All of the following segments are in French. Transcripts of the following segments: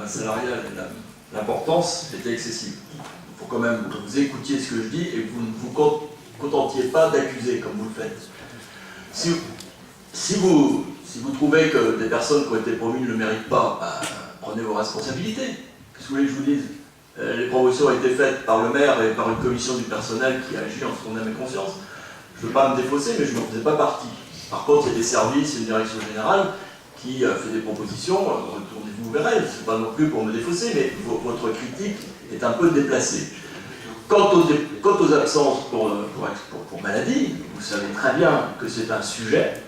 un salarial, l'importance était excessive. Il faut quand même que vous écoutiez ce que je dis et que vous ne vous contentiez pas d'accuser comme vous le faites. Si vous trouvez que des personnes qui ont été promues ne le méritent pas, bah, prenez vos responsabilités. Qu'est-ce que vous voulez que je vous dise? Les promotions ont été faites par le maire et par une commission du personnel qui agit en son âme et conscience. Je ne veux pas me défausser, mais je n'en faisais pas partie. Par contre, il y a des services, une direction générale qui fait des propositions, retournez-vous vers elle. Ce n'est pas non plus pour me défausser, mais votre critique est un peu déplacée. Quant aux absences pour maladie, vous savez très bien que c'est un sujet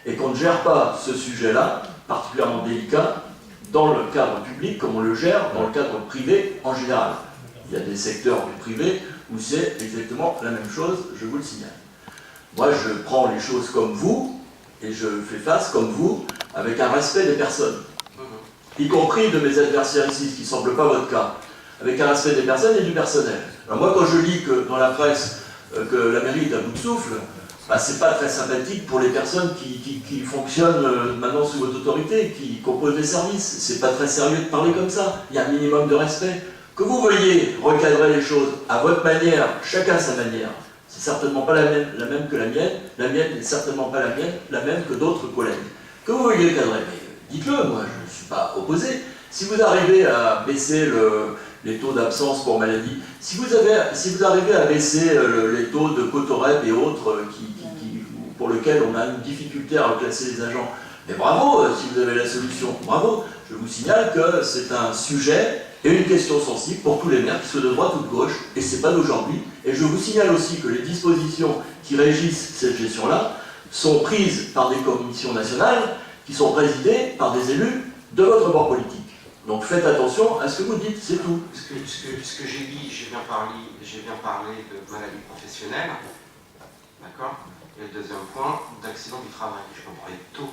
et qu'on ne gère pas ce sujet-là, particulièrement délicat, dans le cadre public comme on le gère dans le cadre privé en général. Il y a des secteurs du privé où c'est exactement la même chose, je vous le signale. Moi, je prends les choses comme vous et je fais face comme vous avec un respect des personnes, y compris de mes adversaires ici, ce qui ne semble pas votre cas, avec un respect des personnes et du personnel. Alors moi, quand je lis que dans la presse que la mairie est à bout de souffle, bah, c'est pas très sympathique pour les personnes qui fonctionnent maintenant sous votre autorité, qui composent les services. C'est pas très sérieux de parler comme ça. Il y a un minimum de respect. Que vous veuillez recadrer les choses à votre manière, chacun sa manière, c'est certainement pas la même que la mienne n'est certainement pas la même que d'autres collègues. Que vous veuillez cadrer, dites-le, moi je ne suis pas opposé. Si vous arrivez à baisser les taux d'absence pour maladie, si vous arrivez à baisser les taux de cotorep et autres pour lesquels on a une difficulté à reclasser les agents, mais bravo si vous avez la solution, bravo. Je vous signale que c'est un sujet et une question sensible pour tous les maires, qui soient de droite ou de gauche, et ce n'est pas d'aujourd'hui. Et je vous signale aussi que les dispositions qui régissent cette gestion-là sont prises par des commissions nationales qui sont présidées par des élus de votre bord politique. Donc faites attention à ce que vous dites, c'est tout. Ce que j'ai dit, j'ai bien parlé de maladie professionnelle, d'accord? Et le deuxième point, d'accident du travail. Je peux en parler de tout.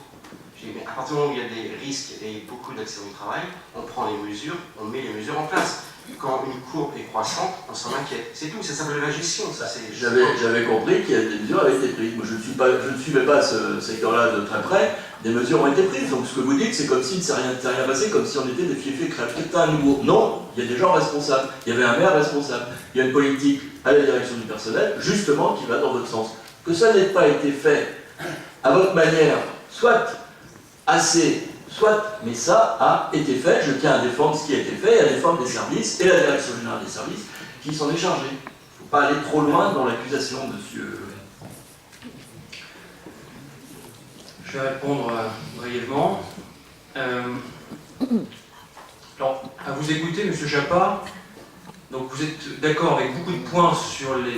Mais à partir du moment où il y a des risques et beaucoup d'accidents du travail, on prend les mesures, on met les mesures en place. Quand une courbe est croissante, on s'en inquiète. C'est tout, ça s'appelle la gestion. J'avais compris qu'il y a des mesures avaient été prises. Moi, je ne suivais pas ce secteur-là de très près. Des mesures ont été prises. Donc ce que vous dites, c'est comme s'il ne s'est rien passé, comme si on était des fiefés crèves. C'est un nouveau. Non, il y a des gens responsables. Il y avait un maire responsable. Il y a une politique à la direction du personnel, justement, qui va dans votre sens. Que ça n'ait pas été fait à votre manière, soit assez, soit, mais ça a été fait, je tiens à défendre ce qui a été fait, et à défendre des services, et la direction générale des services, qui s'en est chargée. Il ne faut pas aller trop loin dans l'accusation, monsieur. Je vais répondre brièvement. Alors, à vous écouter, monsieur Chapa, donc vous êtes d'accord avec beaucoup de points sur le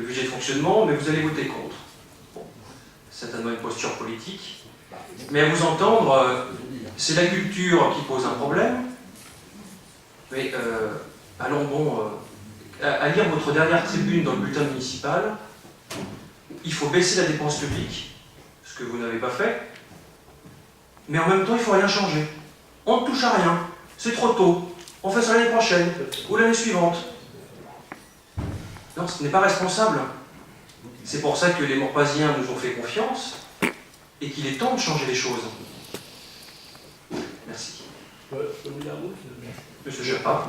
budget de fonctionnement, mais vous allez voter contre. Bon, certainement une posture politique. Mais à vous entendre, c'est la culture qui pose un problème. Mais allons bon, à lire votre dernière tribune dans le bulletin municipal, il faut baisser la dépense publique, ce que vous n'avez pas fait, mais en même temps, il ne faut rien changer. On ne touche à rien, c'est trop tôt, on fait ça l'année prochaine, ou l'année suivante. Non, ce n'est pas responsable. C'est pour ça que les Morpasiens nous ont fait confiance, et qu'il est temps de changer les choses. Merci. Monsieur Chapa.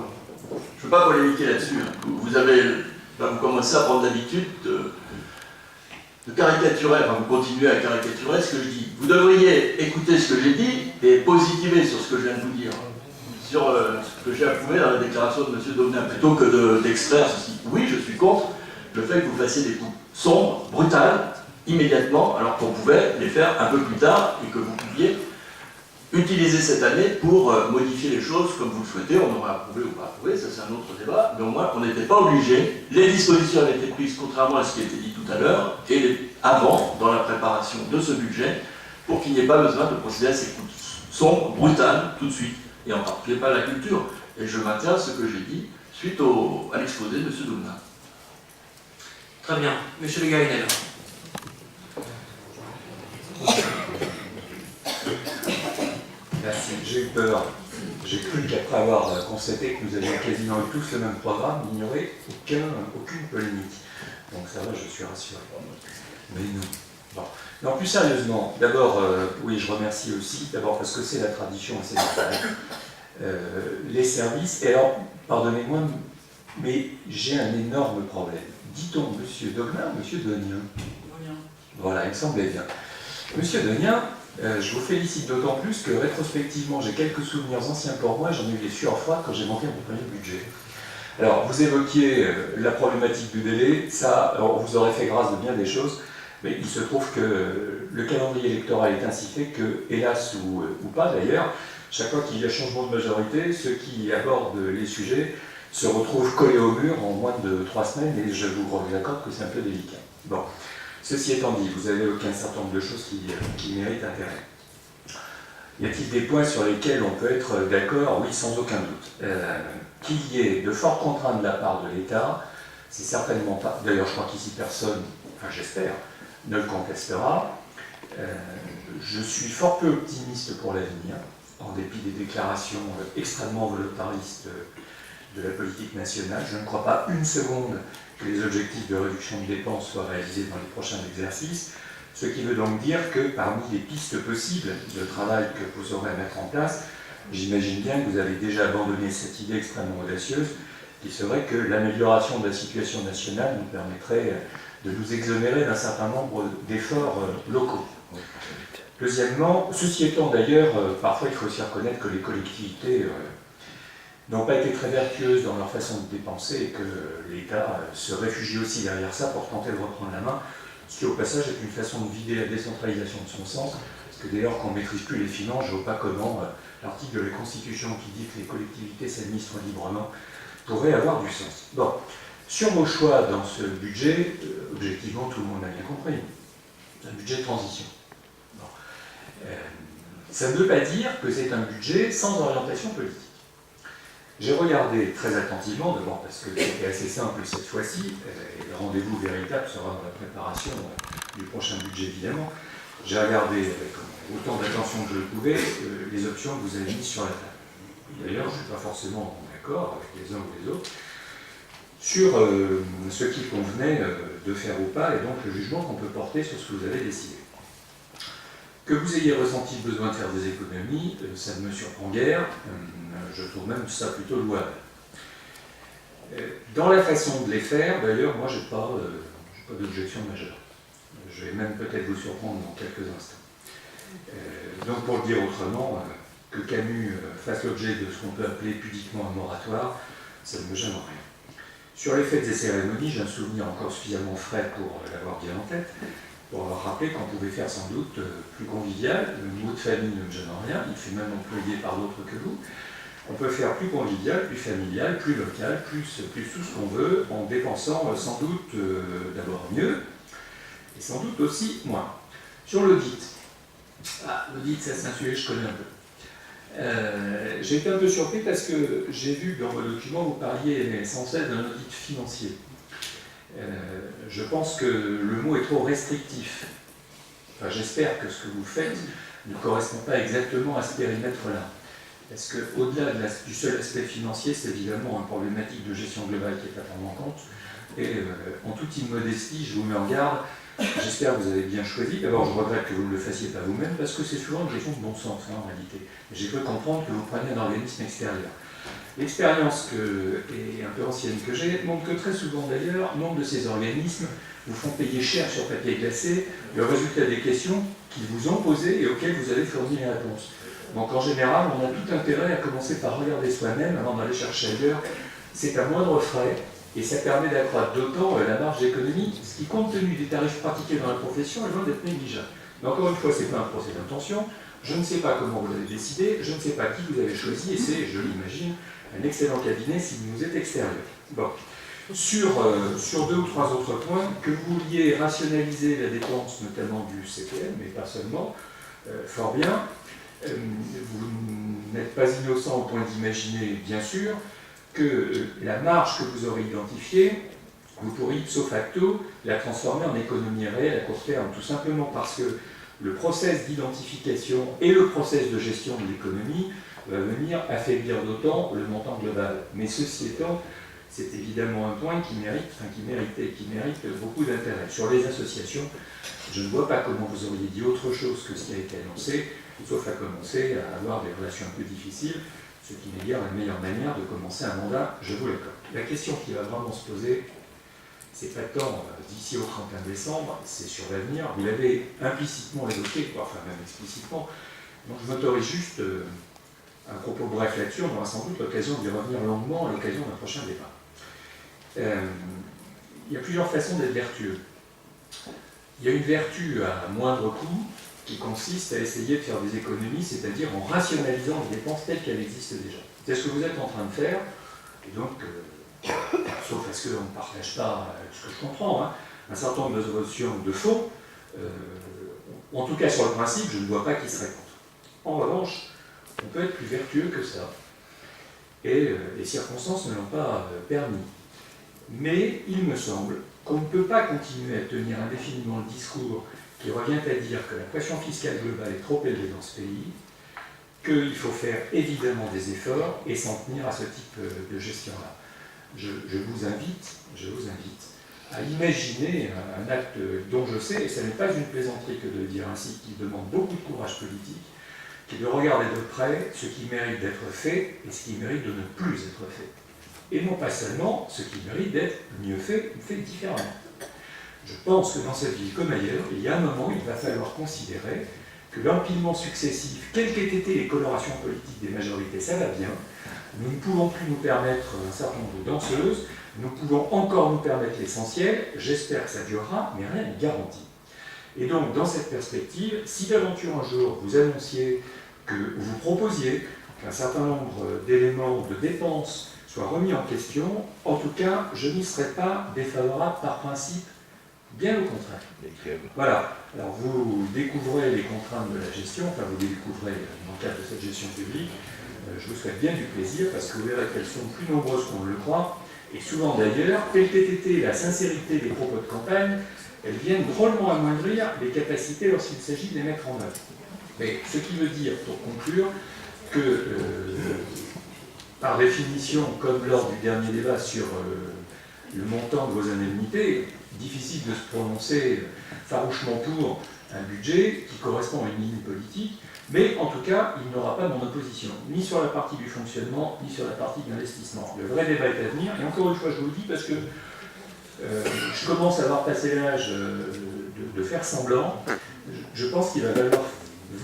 Je ne veux pas polémiquer là-dessus. Vous commencez à prendre l'habitude de caricaturer, enfin vous continuez à caricaturer ce que je dis. Vous devriez écouter ce que j'ai dit et positiver sur ce que je viens de vous dire, sur ce que j'ai approuvé dans la déclaration de M. Daubenas, plutôt que d'extraire ceci. Oui, je suis contre le fait que vous fassiez des coups sombres, brutales, immédiatement, alors qu'on pouvait les faire un peu plus tard et que vous pouviez utiliser cette année pour modifier les choses comme vous le souhaitez. On aurait approuvé ou pas approuvé, ça c'est un autre débat, mais au moins on n'était pas obligé. Les dispositions avaient été prises contrairement à ce qui a été dit tout à l'heure et avant, dans la préparation de ce budget, pour qu'il n'y ait pas besoin de procéder à ces coups sombres, brutales, tout de suite, et en particulier pas la culture. Et je maintiens ce que j'ai dit suite à l'exposé de M. Daubenas. Très bien. Monsieur Le Gaïnel. Merci. J'ai eu peur. J'ai cru qu'après avoir constaté que nous avions quasiment eu tous le même programme, il n'y aurait aucune polémique. Donc ça va, je suis rassuré. Mais non. Bon. Non, plus sérieusement, d'abord, oui, je remercie aussi, d'abord parce que c'est la tradition et c'est naturel. les services. Et alors, pardonnez-moi, mais j'ai un énorme problème. Dit-on Monsieur Dognin ou Monsieur Donien? Voilà, il me semblait bien. Monsieur Donien, je vous félicite d'autant plus que rétrospectivement, j'ai quelques souvenirs anciens pour moi, j'en ai eu des sueurs froides quand j'ai manqué mon premier budget. Alors, vous évoquiez la problématique du délai, ça, alors, vous aurez fait grâce de bien des choses, mais il se trouve que le calendrier électoral est ainsi fait que, hélas ou pas d'ailleurs, chaque fois qu'il y a changement de majorité, ceux qui abordent les sujets se retrouvent collés au mur en moins de 3 semaines, et je vous accorde que c'est un peu délicat. Bon, ceci étant dit, vous avez évoqué un certain nombre de choses qui méritent intérêt. Y a-t-il des points sur lesquels on peut être d'accord? Oui, sans aucun doute. Qu'il y ait de fortes contraintes de la part de l'État, c'est certainement pas... D'ailleurs, je crois qu'ici personne, enfin j'espère, ne le contestera. Je suis fort peu optimiste pour l'avenir, en dépit des déclarations extrêmement volontaristes de la politique nationale. Je ne crois pas une seconde que les objectifs de réduction de dépenses soient réalisés dans les prochains exercices, ce qui veut donc dire que parmi les pistes possibles de travail que vous aurez à mettre en place, j'imagine bien que vous avez déjà abandonné cette idée extrêmement audacieuse qui serait que l'amélioration de la situation nationale nous permettrait de nous exonérer d'un certain nombre d'efforts locaux. Deuxièmement, ceci étant d'ailleurs, parfois il faut aussi reconnaître que les collectivités n'ont pas été très vertueuses dans leur façon de dépenser et que l'État se réfugie aussi derrière ça pour tenter de reprendre la main, ce qui au passage est une façon de vider la décentralisation de son sens, parce que dès lors qu'on ne maîtrise plus les finances, je ne vois pas comment l'article de la Constitution qui dit que les collectivités s'administrent librement pourrait avoir du sens. Bon, sur vos choix dans ce budget, objectivement tout le monde a bien compris, un budget de transition. Bon. Ça ne veut pas dire que c'est un budget sans orientation politique. J'ai regardé très attentivement, d'abord parce que c'était assez simple cette fois-ci, et le rendez-vous véritable sera dans la préparation du prochain budget évidemment. J'ai regardé avec autant d'attention que je le pouvais les options que vous avez mises sur la table. D'ailleurs, je ne suis pas forcément d'accord avec les uns ou les autres sur ce qu'il convenait de faire ou pas, et donc le jugement qu'on peut porter sur ce que vous avez décidé. Que vous ayez ressenti le besoin de faire des économies, ça ne me surprend guère, je trouve même ça plutôt louable. Dans la façon de les faire, d'ailleurs, moi, je n'ai pas d'objection majeure. Je vais même peut-être vous surprendre dans quelques instants. Donc, pour le dire autrement, que Camus fasse l'objet de ce qu'on peut appeler pudiquement un moratoire, ça ne me gêne rien. Sur les fêtes et cérémonies, j'ai un souvenir encore suffisamment frais pour l'avoir bien en tête, pour leur rappeler qu'on pouvait faire sans doute plus convivial. Le mot de famille ne me gêne en rien, il fut même employé par d'autres que vous. On peut faire plus convivial, plus familial, plus local, plus tout ce qu'on veut, en dépensant sans doute d'abord mieux, et sans doute aussi moins. Sur l'audit, l'audit, ça c'est un sujet que je connais un peu. J'ai été un peu surpris parce que j'ai vu que dans vos documents, vous parliez sans cesse d'un audit financier. Je pense que le mot est trop restrictif. Enfin, j'espère que ce que vous faites ne correspond pas exactement à ce périmètre-là. Parce qu'au-delà du seul aspect financier, c'est évidemment une problématique de gestion globale qui est à prendre en compte. Et en toute immodestie, je vous mets en garde. J'espère que vous avez bien choisi. D'abord, je regrette que vous ne le fassiez pas vous-même, parce que c'est souvent une question de bon sens, en réalité. J'ai cru comprendre que vous preniez un organisme extérieur. L'expérience et un peu ancienne que j'ai montre que très souvent d'ailleurs, nombre de ces organismes vous font payer cher sur papier glacé le résultat des questions qu'ils vous ont posées et auxquelles vous avez fourni les réponses. Donc en général, on a tout intérêt à commencer par regarder soi-même avant d'aller chercher ailleurs. C'est à moindre frais et ça permet d'accroître d'autant la marge d'économie, ce qui, compte tenu des tarifs pratiqués dans la profession, est loin d'être négligeable. Mais encore une fois, ce n'est pas un procès d'intention. Je ne sais pas comment vous l'avez décidé, je ne sais pas qui vous avez choisi, et c'est, je l'imagine, un excellent cabinet s'il nous est extérieur. Bon. Sur 2 ou 3 autres points, que vous vouliez rationaliser la dépense, notamment du CPM, mais pas seulement, fort bien. Vous n'êtes pas innocent au point d'imaginer, bien sûr, que la marge que vous aurez identifiée, vous pourriez ipso facto la transformer en économie réelle à court terme, tout simplement parce que le process d'identification et le process de gestion de l'économie va venir affaiblir d'autant le montant global. Mais ceci étant, c'est évidemment un point qui mérite beaucoup d'intérêt. Sur les associations, je ne vois pas comment vous auriez dit autre chose que ce qui a été annoncé, sauf à commencer à avoir des relations un peu difficiles, ce qui n'est guère la meilleure manière de commencer un mandat, je vous l'accorde. La question qui va vraiment se poser, c'est pas tant d'ici au 31 décembre, c'est sur l'avenir. Vous l'avez implicitement évoqué, enfin même explicitement. Donc je m'autorise juste un propos bref là-dessus. On aura sans doute l'occasion d'y revenir longuement à l'occasion d'un prochain débat. Il y a plusieurs façons d'être vertueux. Il y a une vertu à moindre coût qui consiste à essayer de faire des économies, c'est-à-dire en rationalisant les dépenses telles qu'elles existent déjà. C'est ce que vous êtes en train de faire, et donc, sauf parce qu'on ne partage pas ce que je comprends, hein, un certain nombre de notions de fond, en tout cas sur le principe, je ne vois pas qui serait contre. En revanche, on peut être plus vertueux que ça, et les circonstances ne l'ont pas permis. Mais il me semble qu'on ne peut pas continuer à tenir indéfiniment le discours qui revient à dire que la pression fiscale globale est trop élevée dans ce pays, qu'il faut faire évidemment des efforts et s'en tenir à ce type de gestion-là. Je vous invite à imaginer un acte dont je sais, et ce n'est pas une plaisanterie que de le dire ainsi, qui demande beaucoup de courage politique, qui est de regarder de près ce qui mérite d'être fait et ce qui mérite de ne plus être fait. Et non pas seulement ce qui mérite d'être mieux fait ou fait différemment. Je pense que dans cette ville comme ailleurs, il y a un moment où il va falloir considérer que l'empilement successif, quelles qu'aient été les colorations politiques des majorités, ça va bien. Nous ne pouvons plus nous permettre un certain nombre de danseuses, nous pouvons encore nous permettre l'essentiel, j'espère que ça durera, mais rien n'est garanti. Et donc, dans cette perspective, si d'aventure un jour vous annonciez que vous proposiez qu'un certain nombre d'éléments de dépenses soient remis en question, en tout cas, je n'y serai pas défavorable par principe, bien au contraire. Voilà, alors vous découvrez les contraintes de la gestion, enfin vous les découvrez dans le cadre de cette gestion publique, je vous souhaite bien du plaisir parce que vous verrez qu'elles sont plus nombreuses qu'on ne le croit, et souvent d'ailleurs, telle qu'ait été la sincérité des propos de campagne, elles viennent drôlement amoindrir les capacités lorsqu'il s'agit de les mettre en œuvre. Mais ce qui veut dire, pour conclure, que par définition, comme lors du dernier débat sur le montant de vos indemnités, difficile de se prononcer farouchement pour un budget qui correspond à une ligne politique, mais en tout cas, il n'aura pas mon opposition, ni sur la partie du fonctionnement, ni sur la partie de l'investissement. Le vrai débat est à venir, et encore une fois, je vous le dis parce que je commence à avoir passé l'âge de faire semblant. Je pense qu'il va falloir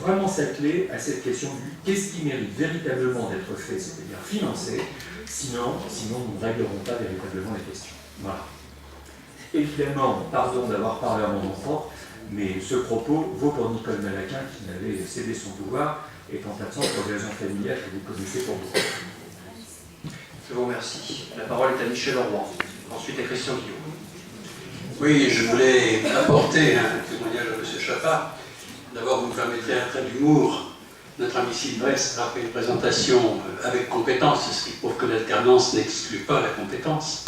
vraiment s'atteler à cette question du qu'est-ce qui mérite véritablement d'être fait, c'est-à-dire financé, sinon nous ne réglerons pas véritablement les questions. Voilà. Évidemment, pardon d'avoir parlé à mon nom propre, mais ce propos vaut pour Nicole Malaquin qui n'avait cédé son pouvoir, étant absente pour des raisons familiales que vous connaissez pour beaucoup. Je vous remercie. La parole est à Michel Leroy. Ensuite à Christian Guillaume. Oui, je voulais apporter un témoignage à M. Chapard. D'abord, vous me permettrez un trait d'humour. Notre ami Sylvestre a fait une présentation avec compétence, ce qui prouve que l'alternance n'exclut pas la compétence.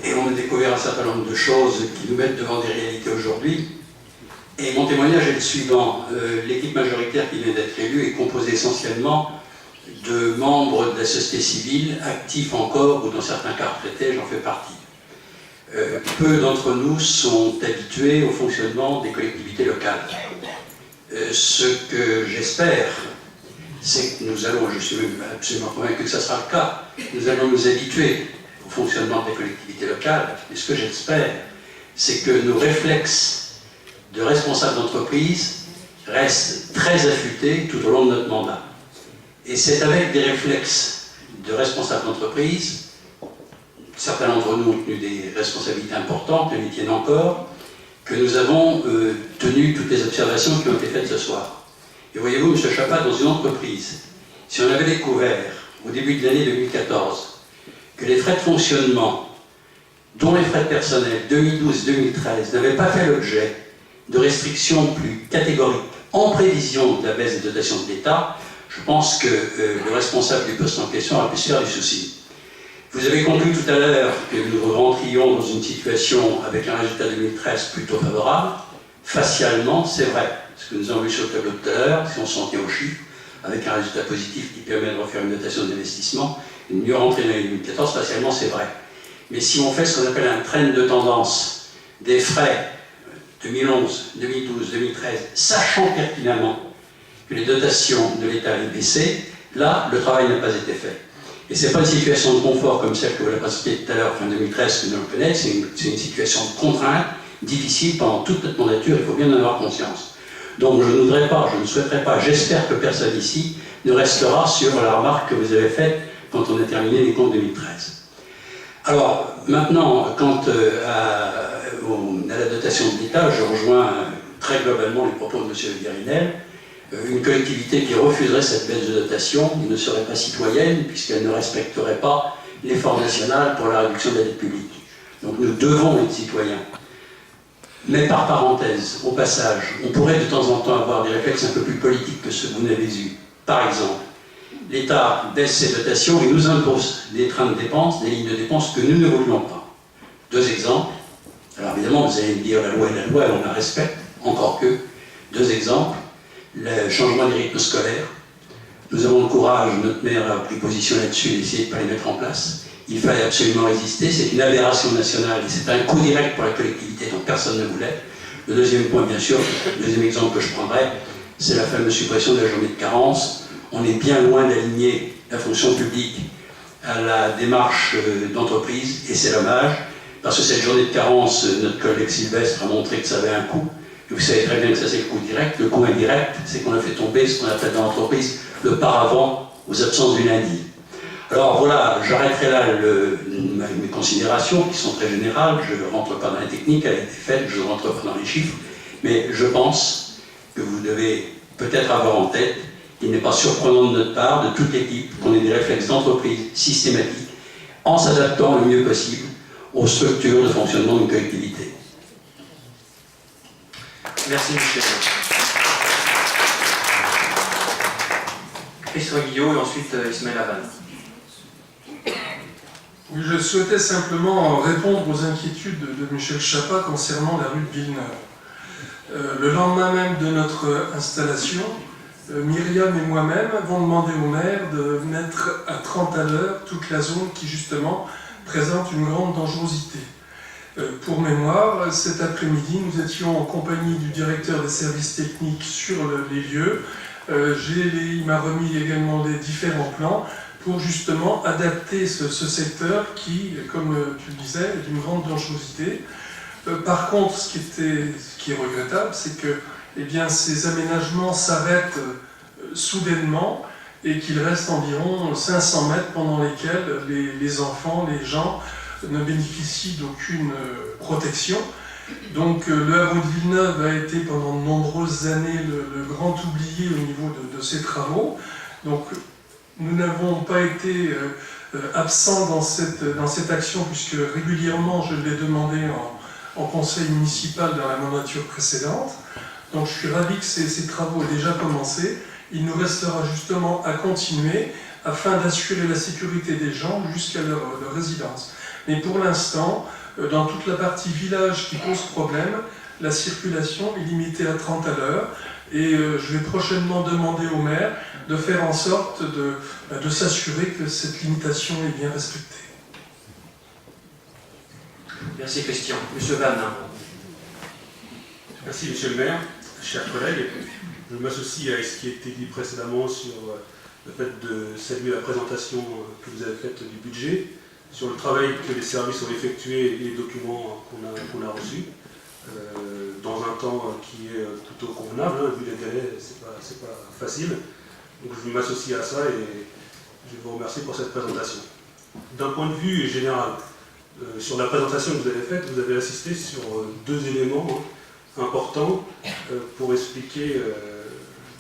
Et on a découvert un certain nombre de choses qui nous mettent devant des réalités aujourd'hui. Et mon témoignage est le suivant. L'équipe majoritaire qui vient d'être élue est composée essentiellement de membres de la société civile, actifs encore ou dans certains cas retraités, j'en fais partie. Peu d'entre nous sont habitués au fonctionnement des collectivités locales. Ce que j'espère, c'est que nous allons, je suis même absolument convaincu que ça sera le cas, nous allons nous habituer au fonctionnement des collectivités locales, et ce que j'espère, c'est que nos réflexes de responsables d'entreprise restent très affûtés tout au long de notre mandat. Et c'est avec des réflexes de responsables d'entreprise, certains d'entre nous ont tenu des responsabilités importantes, mais y tiennent encore, que nous avons tenu toutes les observations qui ont été faites ce soir. Et voyez-vous, M. Chapat, dans une entreprise, si on avait découvert au début de l'année 2014 que les frais de fonctionnement, dont les frais de personnel 2012-2013, n'avaient pas fait l'objet de restrictions plus catégoriques en prévision de la baisse des dotations de l'État, je pense que le responsable du poste en question a pu se faire du souci. Vous avez conclu tout à l'heure que nous rentrions dans une situation avec un résultat 2013 plutôt favorable. Facialement, c'est vrai. Ce que nous avons vu sur le tableau tout à l'heure, si on s'en tient aux chiffres, avec un résultat positif qui permet de refaire une notation d'investissement, une mieux rentrée dans l'année 2014, facialement, c'est vrai. Mais si on fait ce qu'on appelle un trend de tendance des frais 2011, 2012, 2013, sachant pertinemment que les dotations de l'État allaient baisser, Là, le travail n'a pas été fait. Et ce n'est pas une situation de confort comme celle que vous avez présentée tout à l'heure, fin 2013, que nous le connaissons, c'est une situation de contrainte, difficile pendant toute notre mandature, il faut bien en avoir conscience. Donc je ne souhaiterais pas, j'espère que personne ici ne restera sur la remarque que vous avez faite quand on a terminé les comptes 2013. Alors, maintenant, quant à la dotation de l'État, je rejoins très globalement les propos de M. Guérinel. Une collectivité qui refuserait cette baisse de dotation ne serait pas citoyenne, puisqu'elle ne respecterait pas l'effort national pour la réduction de la dette publique. Donc nous devons être citoyens. Mais par parenthèse, au passage, on pourrait de temps en temps avoir des réflexes un peu plus politiques que ceux que vous n'avez eus. Par exemple, l'État baisse ses dotations et nous impose des trains de dépenses, des lignes de dépenses que nous ne voulions pas. Deux exemples. Alors évidemment, vous allez me dire la loi est la loi et on la respecte, encore que. Deux exemples. Le changement des rythmes scolaires. Nous avons le courage, notre maire a pris position là-dessus, d'essayer de ne pas les mettre en place. Il fallait absolument résister, c'est une aberration nationale et c'est un coup direct pour la collectivité dont personne ne voulait. Le deuxième point, bien sûr, le deuxième exemple que je prendrai, c'est la fameuse suppression de la journée de carence. On est bien loin d'aligner la fonction publique à la démarche d'entreprise et c'est dommage, parce que cette journée de carence, notre collègue Sylvestre a montré que ça avait un coût. Et vous savez très bien que ça c'est le coût direct. Le coût indirect, c'est qu'on a fait tomber ce qu'on appelle dans l'entreprise le paravent aux absences du lundi. Alors voilà, j'arrêterai là mes considérations qui sont très générales. Je ne rentre pas dans la technique, elle a été faite, je ne rentre pas dans les chiffres. Mais je pense que vous devez peut-être avoir en tête qu'il n'est pas surprenant de notre part, de toute l'équipe, qu'on ait des réflexes d'entreprise systématiques en s'adaptant le mieux possible aux structures de fonctionnement d'une collectivité. Merci Michel. Christian Guillot et ensuite Ismaël Havane. Oui, je souhaitais simplement répondre aux inquiétudes de Michel Chapa concernant la rue de Villeneuve. Le lendemain même de notre installation, Myriam et moi-même avons demandé au maire de mettre à 30 à l'heure toute la zone qui justement présente une grande dangerosité. Pour mémoire, cet après-midi, nous étions en compagnie du directeur des services techniques sur les lieux. Il m'a remis également les différents plans pour justement adapter ce secteur qui, comme tu le disais, est d'une grande dangerosité. Par contre, ce qui est regrettable, c'est que ces aménagements s'arrêtent soudainement et qu'il reste environ 500 mètres pendant lesquels les enfants, les gens ne bénéficient d'aucune protection. Donc le hameau de Villeneuve a été pendant de nombreuses années le grand oublié au niveau de ces travaux. Donc nous n'avons pas été absents dans cette action puisque régulièrement je l'ai demandé en conseil municipal dans la mandature précédente. Donc je suis ravi que ces travaux aient déjà commencé. Il nous restera justement à continuer afin d'assurer la sécurité des gens jusqu'à leur résidence. Mais pour l'instant, dans toute la partie village qui pose problème, la circulation est limitée à 30 à l'heure et je vais prochainement demander au maire de faire en sorte de s'assurer que cette limitation est bien respectée. Merci Christian. Monsieur Van. Merci Monsieur le maire, chers collègues. Je m'associe à ce qui a été dit précédemment sur le fait de saluer la présentation que vous avez faite du budget, sur le travail que les services ont effectué et les documents qu'on a reçus, dans un temps qui est plutôt convenable, vu les délais, c'est pas facile. Donc je m'associe à ça et je vous remercie pour cette présentation. D'un point de vue général, sur la présentation que vous avez faite, vous avez insisté sur deux éléments importants pour expliquer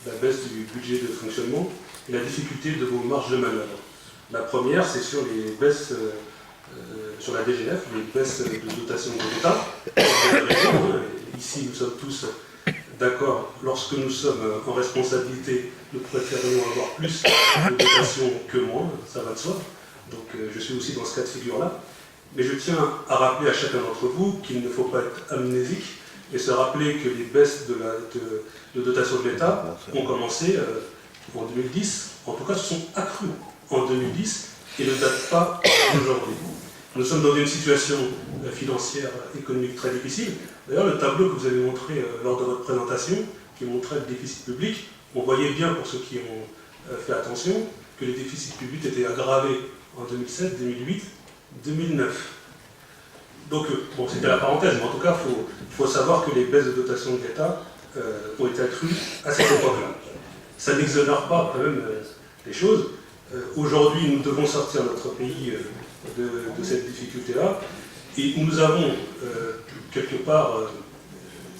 la baisse du budget de fonctionnement et la difficulté de vos marges de manœuvre. La première, c'est sur les baisses sur la DGF, les baisses de dotation de l'État. Ici, nous sommes tous d'accord, lorsque nous sommes en responsabilité, nous préférerions avoir plus de dotations que moins, ça va de soi. Donc je suis aussi dans ce cas de figure-là. Mais je tiens à rappeler à chacun d'entre vous qu'il ne faut pas être amnésique et se rappeler que les baisses de dotation de l'État ont commencé en 2010, en tout cas se sont accrues en 2010 et ne datent pas d'aujourd'hui. Nous sommes dans une situation financière, économique très difficile. D'ailleurs, le tableau que vous avez montré lors de votre présentation, qui montrait le déficit public, on voyait bien, pour ceux qui ont fait attention, que les déficits publics étaient aggravés en 2007, 2008, 2009. Donc, bon, c'était la parenthèse, mais en tout cas, il faut savoir que les baisses de dotation de l'État ont été accrues à cette époque-là. Ça n'exonère pas quand même les choses. Aujourd'hui, nous devons sortir notre pays de cette difficulté-là, et nous avons quelque part,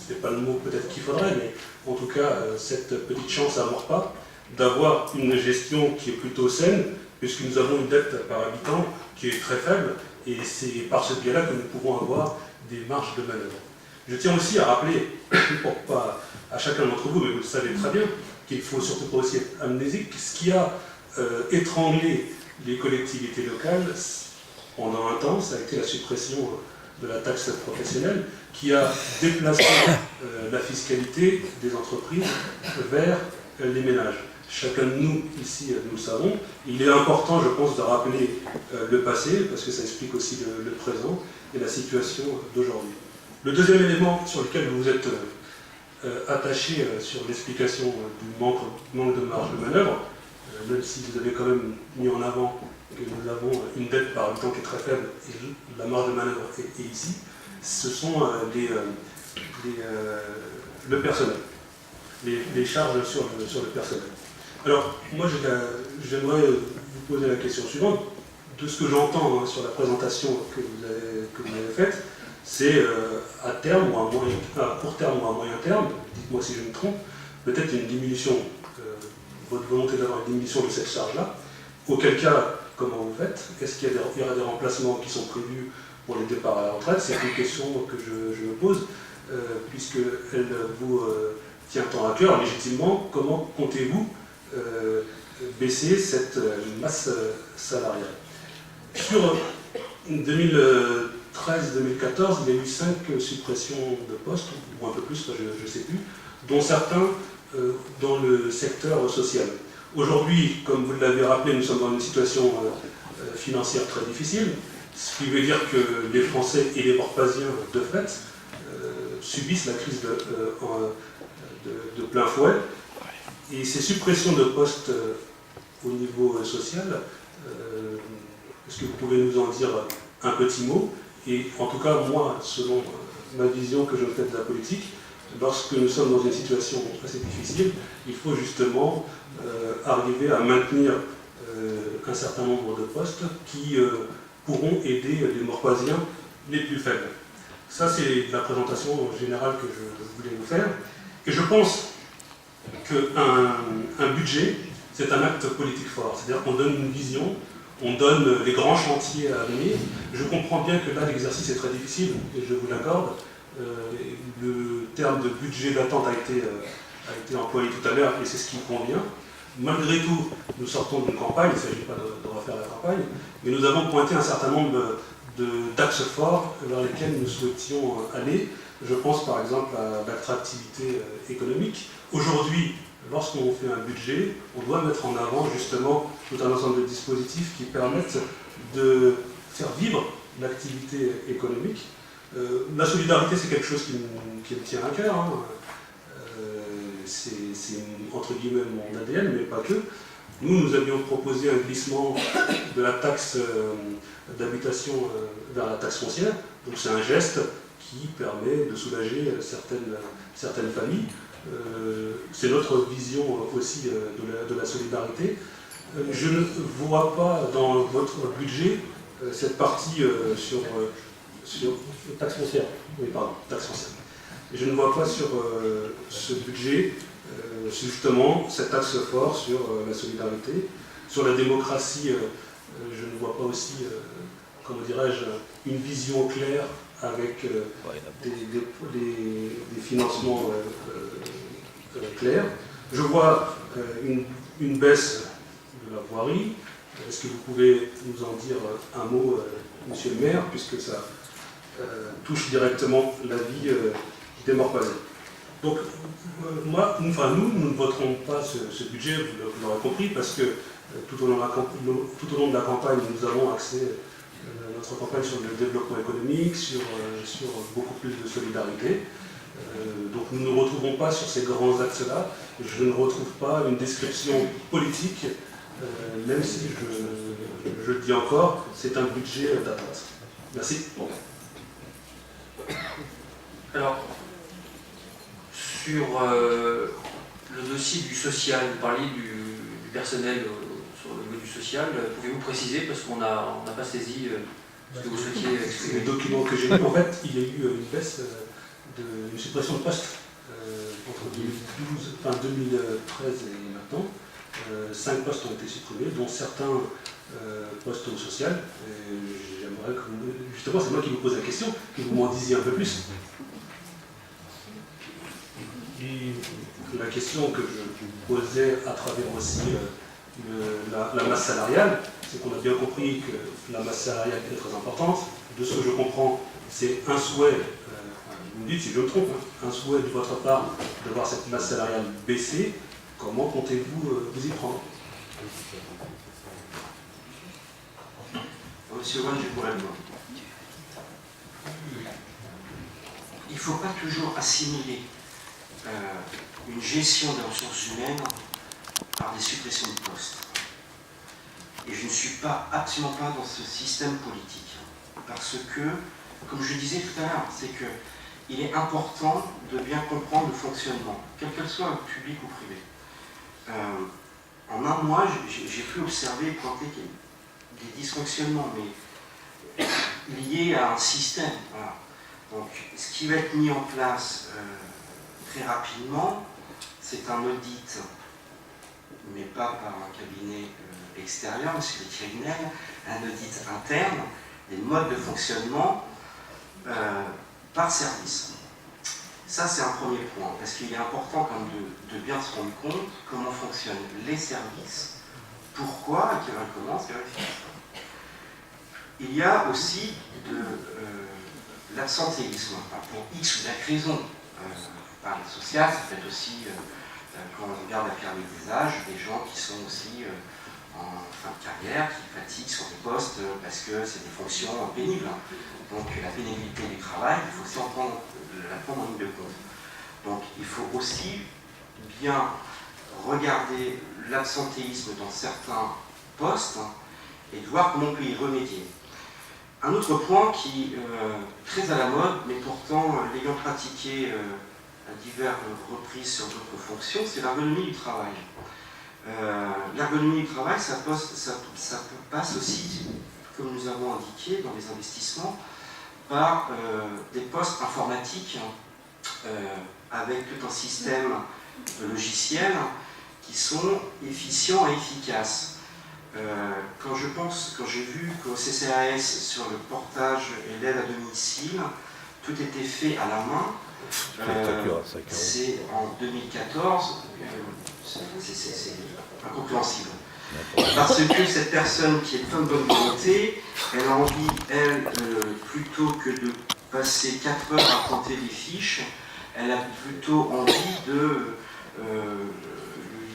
c'est pas le mot peut-être qu'il faudrait, mais en tout cas, cette petite chance à mort pas d'avoir une gestion qui est plutôt saine, puisque nous avons une dette par habitant qui est très faible, et c'est par ce biais-là que nous pouvons avoir des marges de manœuvre. Je tiens aussi à rappeler, pas à chacun d'entre vous, mais vous le savez très bien, qu'il ne faut surtout pas aussi être amnésique, ce qui a étranglé les collectivités locales pendant un temps, ça a été la suppression de la taxe professionnelle, qui a déplacé la fiscalité des entreprises vers les ménages. Chacun de nous, ici, nous le savons. Il est important, je pense, de rappeler le passé, parce que ça explique aussi le présent et la situation d'aujourd'hui. Le deuxième élément sur lequel vous vous êtes attaché sur l'explication du manque de marge de manœuvre, même si vous avez quand même mis en avant que nous avons une dette par habitant qui est très faible et la marge de manœuvre est ici, ce sont le personnel, les charges sur le personnel. Alors, moi, j'aimerais vous poser la question suivante. De ce que j'entends sur la présentation que vous avez faite, c'est à terme, ou à court terme ou à moyen terme, dites-moi si je me trompe, peut-être une diminution, votre volonté d'avoir une diminution de cette charge-là. Auquel cas, comment vous faites? Est-ce qu'il y aura des remplacements qui sont prévus pour les départs à la retraite? C'est une question que je me pose, puisqu'elle vous tient tant à cœur, légitimement. Comment comptez-vous baisser cette masse salariale? Sur 2013-2014, il y a eu 5 suppressions de postes, ou un peu plus, je ne sais plus, dont certains dans le secteur social. Aujourd'hui, comme vous l'avez rappelé, nous sommes dans une situation financière très difficile, ce qui veut dire que les Français et les Morpasiens, de fait, subissent la crise de plein fouet. Et ces suppressions de postes au niveau social, est-ce que vous pouvez nous en dire un petit mot? Et en tout cas, moi, selon ma vision que je fais de la politique, lorsque nous sommes dans une situation assez difficile, il faut justement arriver à maintenir un certain nombre de postes qui pourront aider les Morpasiens les plus faibles. Ça, c'est la présentation générale que je voulais vous faire. Et je pense qu'un budget, c'est un acte politique fort. C'est-à-dire qu'on donne une vision, on donne les grands chantiers à venir. Je comprends bien que là, l'exercice est très difficile, et je vous l'accorde. Le terme de budget d'attente a été employé tout à l'heure, et c'est ce qui convient. Malgré tout, nous sortons d'une campagne, il ne s'agit pas de refaire la campagne, mais nous avons pointé un certain nombre d'axes forts vers lesquels nous souhaitions aller. Je pense par exemple à l'attractivité économique. Aujourd'hui, lorsqu'on fait un budget, on doit mettre en avant justement tout un ensemble de dispositifs qui permettent de faire vivre l'activité économique. La solidarité, c'est quelque chose qui me tient à cœur. Hein. C'est entre guillemets mon ADN, mais pas que. Nous avions proposé un glissement de la taxe d'habitation vers la taxe foncière. Donc c'est un geste qui permet de soulager certaines familles. C'est notre vision aussi de la solidarité. Je ne vois pas dans votre budget cette partie sur taxe foncière. Oui, pardon, taxe foncière. Je ne vois pas sur ce budget justement cet axe fort sur la solidarité. Sur la démocratie, je ne vois pas aussi, comment dirais-je, une vision claire avec des financements clairs. Je vois une baisse de la voirie. Est-ce que vous pouvez nous en dire un mot, monsieur le maire, puisque ça touche directement la vie des Morpasiens. Donc, nous ne voterons pas ce budget, vous l'aurez compris, parce que tout au long de la campagne, nous avons axé notre campagne sur le développement économique, sur beaucoup plus de solidarité. Donc nous ne nous retrouvons pas sur ces grands axes-là. Je ne retrouve pas une description politique même si je le dis encore, c'est un budget d'atteinte. Merci. Alors, sur le dossier du social, vous parliez du personnel sur le module social, pouvez-vous préciser, parce qu'on n'a pas saisi ce que vous souhaitiez Les exprimer. documents que j'ai lus, en fait, il y a eu une baisse, une suppression de postes entre 2013 et maintenant. 5 postes ont été supprimés, dont certains postes au social. Et j'aimerais que vous... Justement, c'est moi qui vous pose la question, que vous m'en disiez un peu plus. Et la question que je vous posais à travers aussi la masse salariale, c'est qu'on a bien compris que la masse salariale est très importante. De ce que je comprends, c'est un souhait, vous me dites si je me trompe, hein, un souhait de votre part de voir cette masse salariale baisser. Comment comptez-vous vous y prendre? Monsieur Wann, je pourrais le voir. Il ne faut pas toujours assimiler une gestion des ressources humaines par des suppressions de postes. Et je ne suis absolument pas dans ce système politique. Parce que, comme je disais tout à l'heure, c'est qu'il est important de bien comprendre le fonctionnement, quel qu'elle soit public ou privé. En un mois, j'ai pu observer et pointer des dysfonctionnements, mais liés à un système. Voilà. Donc, ce qui va être mis en place très rapidement, c'est un audit, mais pas par un cabinet extérieur, monsieur le criminel, un audit interne des modes de fonctionnement par service. Ça, c'est un premier point, parce qu'il est important quand même de bien se rendre compte comment fonctionnent les services, pourquoi et quelle recommence vérifier. Il y a aussi de l'absentéisme, pour X ou Y raison. Par le social, ça peut être aussi, quand on regarde la pyramide des âges, des gens qui sont aussi en fin de carrière, qui fatiguent sur des postes parce que c'est des fonctions pénibles. Donc la pénibilité du travail, il faut aussi la prendre en ligne de compte. Donc il faut aussi bien regarder l'absentéisme dans certains postes et de voir comment on peut y remédier. Un autre point qui est très à la mode, mais pourtant l'ayant pratiqué à diverses reprises sur d'autres fonctions, c'est l'ergonomie du travail. L'ergonomie du travail, ça passe aussi, comme nous avons indiqué dans les investissements, par des postes informatiques avec tout un système de logiciels qui sont efficients et efficaces. Quand j'ai vu qu'au CCAS, sur le portage et l'aide à domicile, tout était fait à la main, c'est en 2014, c'est incompréhensible. Parce que cette personne qui est pleine de bonne volonté, elle a envie, elle, plutôt que de passer 4 heures à compter des fiches, elle a plutôt envie de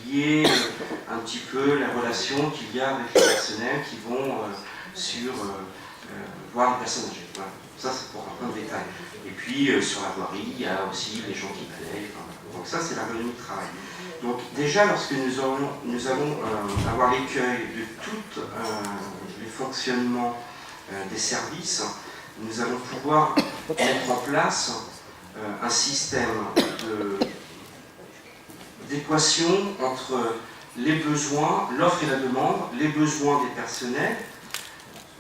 lier un petit peu la relation qu'il y a avec les personnels qui vont voir les personnes âgées. Voilà. Ça, c'est pour un point de détail. Et puis, sur la voirie, il y a aussi les gens qui balayent. Donc ça, c'est l'ergonomie de travail. Donc déjà, lorsque nous allons avoir l'écueil de tous les fonctionnements des services, nous allons pouvoir mettre en place un système d'équation entre les besoins, l'offre et la demande, les besoins des personnels,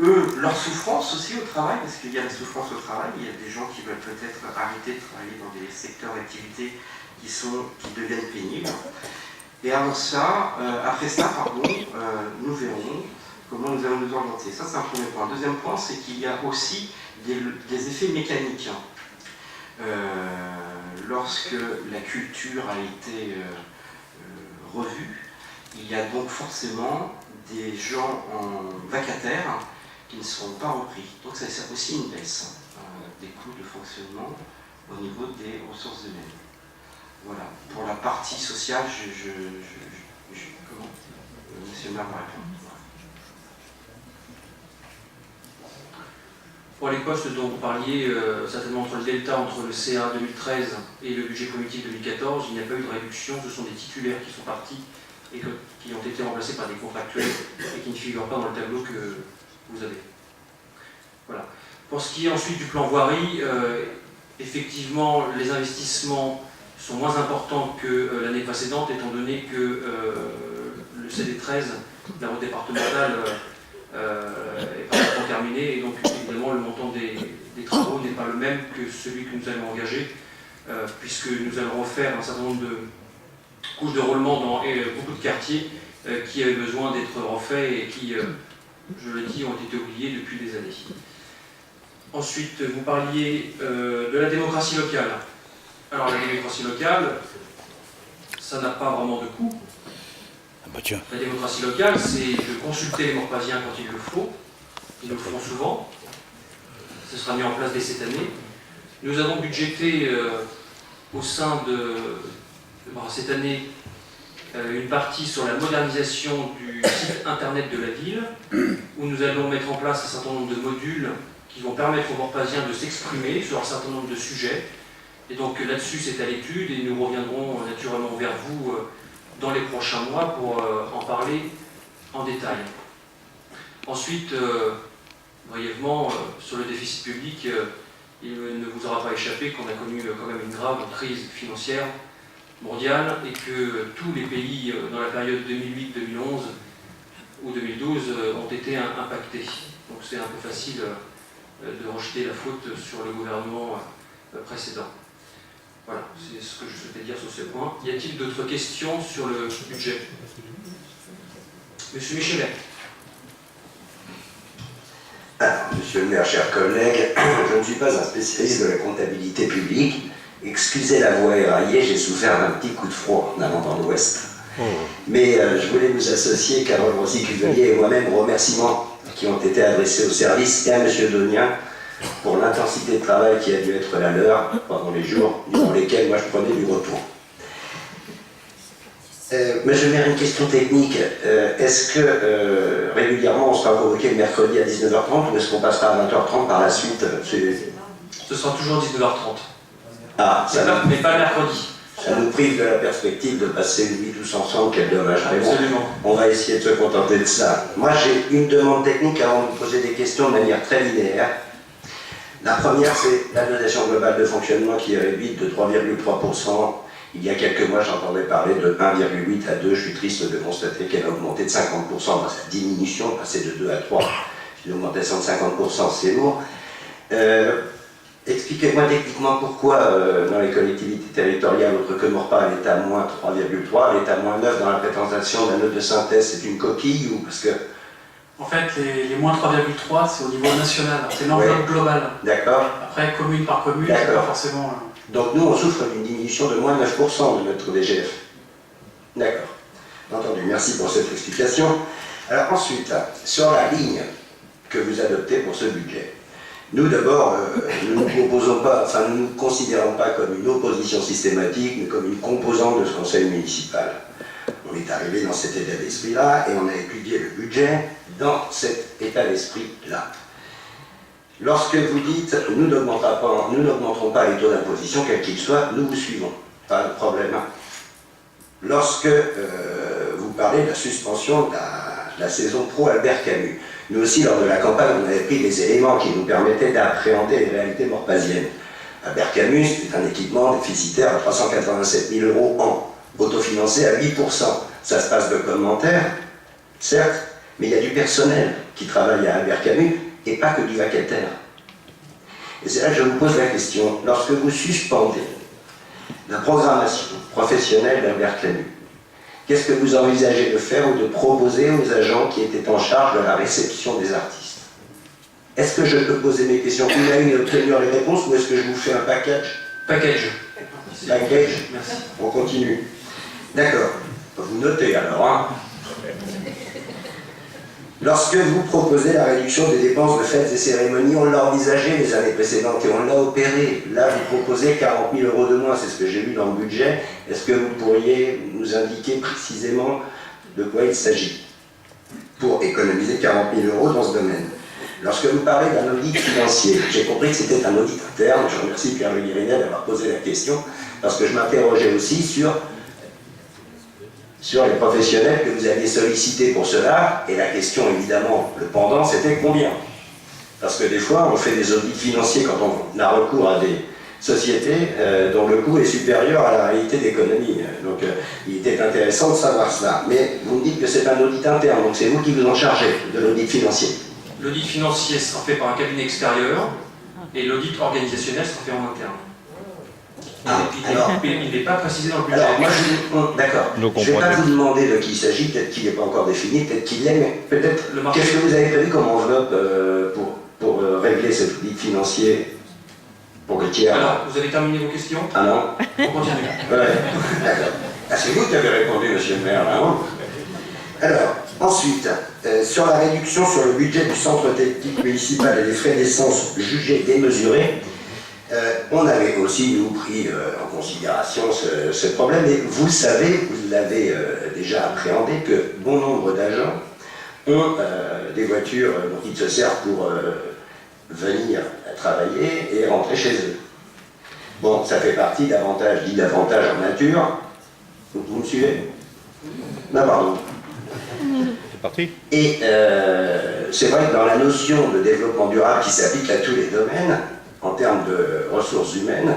eux, leur souffrance aussi au travail, parce qu'il y a la souffrance au travail, il y a des gens qui veulent peut-être arrêter de travailler dans des secteurs d'activité qui deviennent pénibles. Et avant ça, après ça, nous verrons comment nous allons nous orienter. Ça, c'est un premier point. Deuxième point, c'est qu'il y a aussi des effets mécaniques. Lorsque la culture a été revue, il y a donc forcément des gens vacataires qui ne seront pas repris. Donc ça c'est aussi une baisse des coûts de fonctionnement au niveau des ressources humaines. Voilà. Pour la partie sociale, comment Monsieur le maire va répondre. Pour les postes dont vous parliez, certainement entre le delta entre le CA 2013 et le budget politique 2014, il n'y a pas eu de réduction, ce sont des titulaires qui sont partis et qui ont été remplacés par des contractuels et qui ne figurent pas dans le tableau que vous avez. Voilà. Pour ce qui est ensuite du plan voirie, effectivement, les investissements sont moins importants que l'année précédente, étant donné que le CD13, la route départementale, est pratiquement terminé, et donc évidemment le montant des travaux n'est pas le même que celui que nous allons engager, puisque nous allons refaire un certain nombre de couches de roulement dans beaucoup de quartiers qui avaient besoin d'être refaits et qui, je le dis, ont été oubliés depuis des années. Ensuite, vous parliez de la démocratie locale. Alors la démocratie locale, ça n'a pas vraiment de coût. La démocratie locale, c'est de consulter les Morpasiens quand il le faut. Ils le font souvent. Ce sera mis en place dès cette année. Nous avons budgété au sein de cette année une partie sur la modernisation du site internet de la ville, où nous allons mettre en place un certain nombre de modules qui vont permettre aux Morpasiens de s'exprimer sur un certain nombre de sujets. Et donc là-dessus, c'est à l'étude et nous reviendrons naturellement vers vous dans les prochains mois pour en parler en détail. Ensuite, brièvement, sur le déficit public, il ne vous aura pas échappé qu'on a connu quand même une grave crise financière mondiale et que tous les pays dans la période 2008-2011 ou 2012 ont été impactés. Donc c'est un peu facile de rejeter la faute sur le gouvernement précédent. Voilà, c'est ce que je souhaitais dire sur ce point. Y a-t-il d'autres questions sur le budget? Monsieur Michelet. Alors, monsieur le maire, chers collègues, je ne suis pas un spécialiste de la comptabilité publique. Excusez la voix éraillée, j'ai souffert d'un petit coup de froid en allant dans l'Ouest. Mais je voulais vous associer, Carole Rossi-Cuvelier et moi-même, aux remerciements qui ont été adressés au service et à monsieur Donien pour l'intensité de travail qui a dû être la leur pendant les jours durant lesquels moi je prenais du repos. Mais je mets une question technique. Est-ce que régulièrement on sera convoqué le mercredi à 19h30 ou est-ce qu'on passera à 20h30 par la suite? Ce sera toujours 19h30. Ah, ça mais pas mercredi. Ça nous prive de la perspective de passer une nuit tous ensemble, quel dommage. Mais bon, Absolument. on va essayer de se contenter de ça. Moi j'ai une demande technique avant de vous poser des questions de manière très linéaire. La première, c'est la dotation globale de fonctionnement qui est réduite de 3,3%. Il y a quelques mois, j'entendais parler de 1,8 à 2. Je suis triste de constater qu'elle a augmenté de 50% dans sa diminution, passé de 2 à 3. Une augmentation de 50%, c'est lourd. Expliquez-moi techniquement pourquoi, dans les collectivités territoriales, autres que Morpa, elle est à moins 3,3, elle est à moins 9 dans la présentation de la note de synthèse. C'est une coquille ou parce que... En fait, les moins 3,3, c'est au niveau national, c'est l'enveloppe globale. D'accord. Après, commune par commune, c'est pas forcément... Donc nous, on souffre d'une diminution de moins 9% de notre DGF. D'accord. Entendu, merci pour cette explication. Alors ensuite, sur la ligne que vous adoptez pour ce budget, nous d'abord, nous ne proposons pas, enfin nous ne nous considérons pas comme une opposition systématique, mais comme une composante de ce conseil municipal. On est arrivé dans cet état d'esprit-là et on a étudié le budget dans cet état d'esprit-là. Lorsque vous dites « nous n'augmenterons pas les taux d'imposition, quels qu'ils soient, nous vous suivons », pas de problème. Lorsque vous parlez de la suspension de la saison pro Albert Camus, nous aussi, lors de la campagne, on avait pris des éléments qui nous permettaient d'appréhender les réalités morpasiennes. Albert Camus, c'est un équipement déficitaire à 387 000 € an, autofinancé à 8%. Ça se passe de commentaires, certes, mais il y a du personnel qui travaille à Albert Camus et pas que du vacataire. Et c'est là que je vous pose la question. Lorsque vous suspendez la programmation professionnelle d'Albert Camus, qu'est-ce que vous envisagez de faire ou de proposer aux agents qui étaient en charge de la réception des artistes? Est-ce que je peux poser mes questions une à une et obtenir les réponses ou est-ce que je vous fais un package? Package. Package. Merci. On continue. D'accord. Vous notez alors, hein. Lorsque vous proposez la réduction des dépenses de fêtes et cérémonies, on l'a envisagé les années précédentes et on l'a opéré. Là, vous proposez 40 000 € de moins, c'est ce que j'ai lu dans le budget. Est-ce que vous pourriez nous indiquer précisément de quoi il s'agit pour économiser 40 000 € dans ce domaine? Lorsque vous parlez d'un audit financier, j'ai compris que c'était un audit interne. Je remercie Pierre-Louis Guérinel d'avoir posé la question, parce que je m'interrogeais aussi sur sur les professionnels que vous aviez sollicités pour cela, et la question évidemment, le pendant, c'était combien? Parce que des fois, on fait des audits financiers quand on a recours à des sociétés dont le coût est supérieur à la réalité d'économie. Donc il était intéressant de savoir cela. Mais vous me dites que c'est un audit interne, donc c'est vous qui vous en chargez de l'audit financier. L'audit financier sera fait par un cabinet extérieur et l'audit organisationnel sera fait en interne. Il n'est pas précisé dans le budget. Alors, moi, d'accord. Je ne vais pas vous demander de qui il s'agit, peut-être qu'il n'est pas encore défini, peut-être qu'il l'est, mais peut-être. Qu'est-ce que vous avez prévu comme enveloppe pour régler cet audit financier pour le tiers? Alors, vous avez terminé vos questions? Ah non? On continue. Ouais, d'accord. Ah, c'est vous qui avez répondu, monsieur le maire, là, hein? Alors, ensuite, sur la réduction sur le budget du centre technique municipal et les frais d'essence jugés démesurés, on avait aussi, nous, pris en considération ce problème, et vous savez, vous l'avez déjà appréhendé, que bon nombre d'agents ont des voitures dont ils se servent pour venir travailler et rentrer chez eux. Bon, ça fait partie d'avantages, dit d'avantages en nature. Vous me suivez? Non, pardon. C'est parti. Et c'est vrai que dans la notion de développement durable qui s'applique à tous les domaines, en termes de ressources humaines,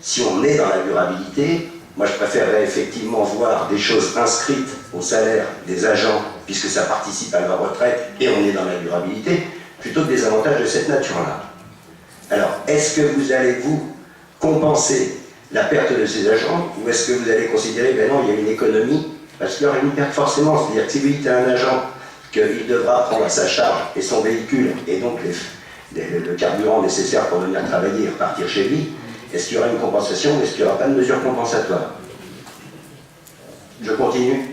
si on est dans la durabilité, moi je préférerais effectivement voir des choses inscrites au salaire des agents, puisque ça participe à leur retraite et on est dans la durabilité, plutôt que des avantages de cette nature-là. Alors, est-ce que vous allez vous compenser la perte de ces agents, ou est-ce que vous allez considérer, ben non, il y a une économie, parce qu'il y aura une perte forcément, c'est-à-dire que si vous dites à un agent qu'il devra prendre à sa charge et son véhicule, et donc le carburant nécessaire pour venir travailler et repartir chez lui, est-ce qu'il y aura une compensation ou est-ce qu'il n'y aura pas de mesure compensatoire? Je continue.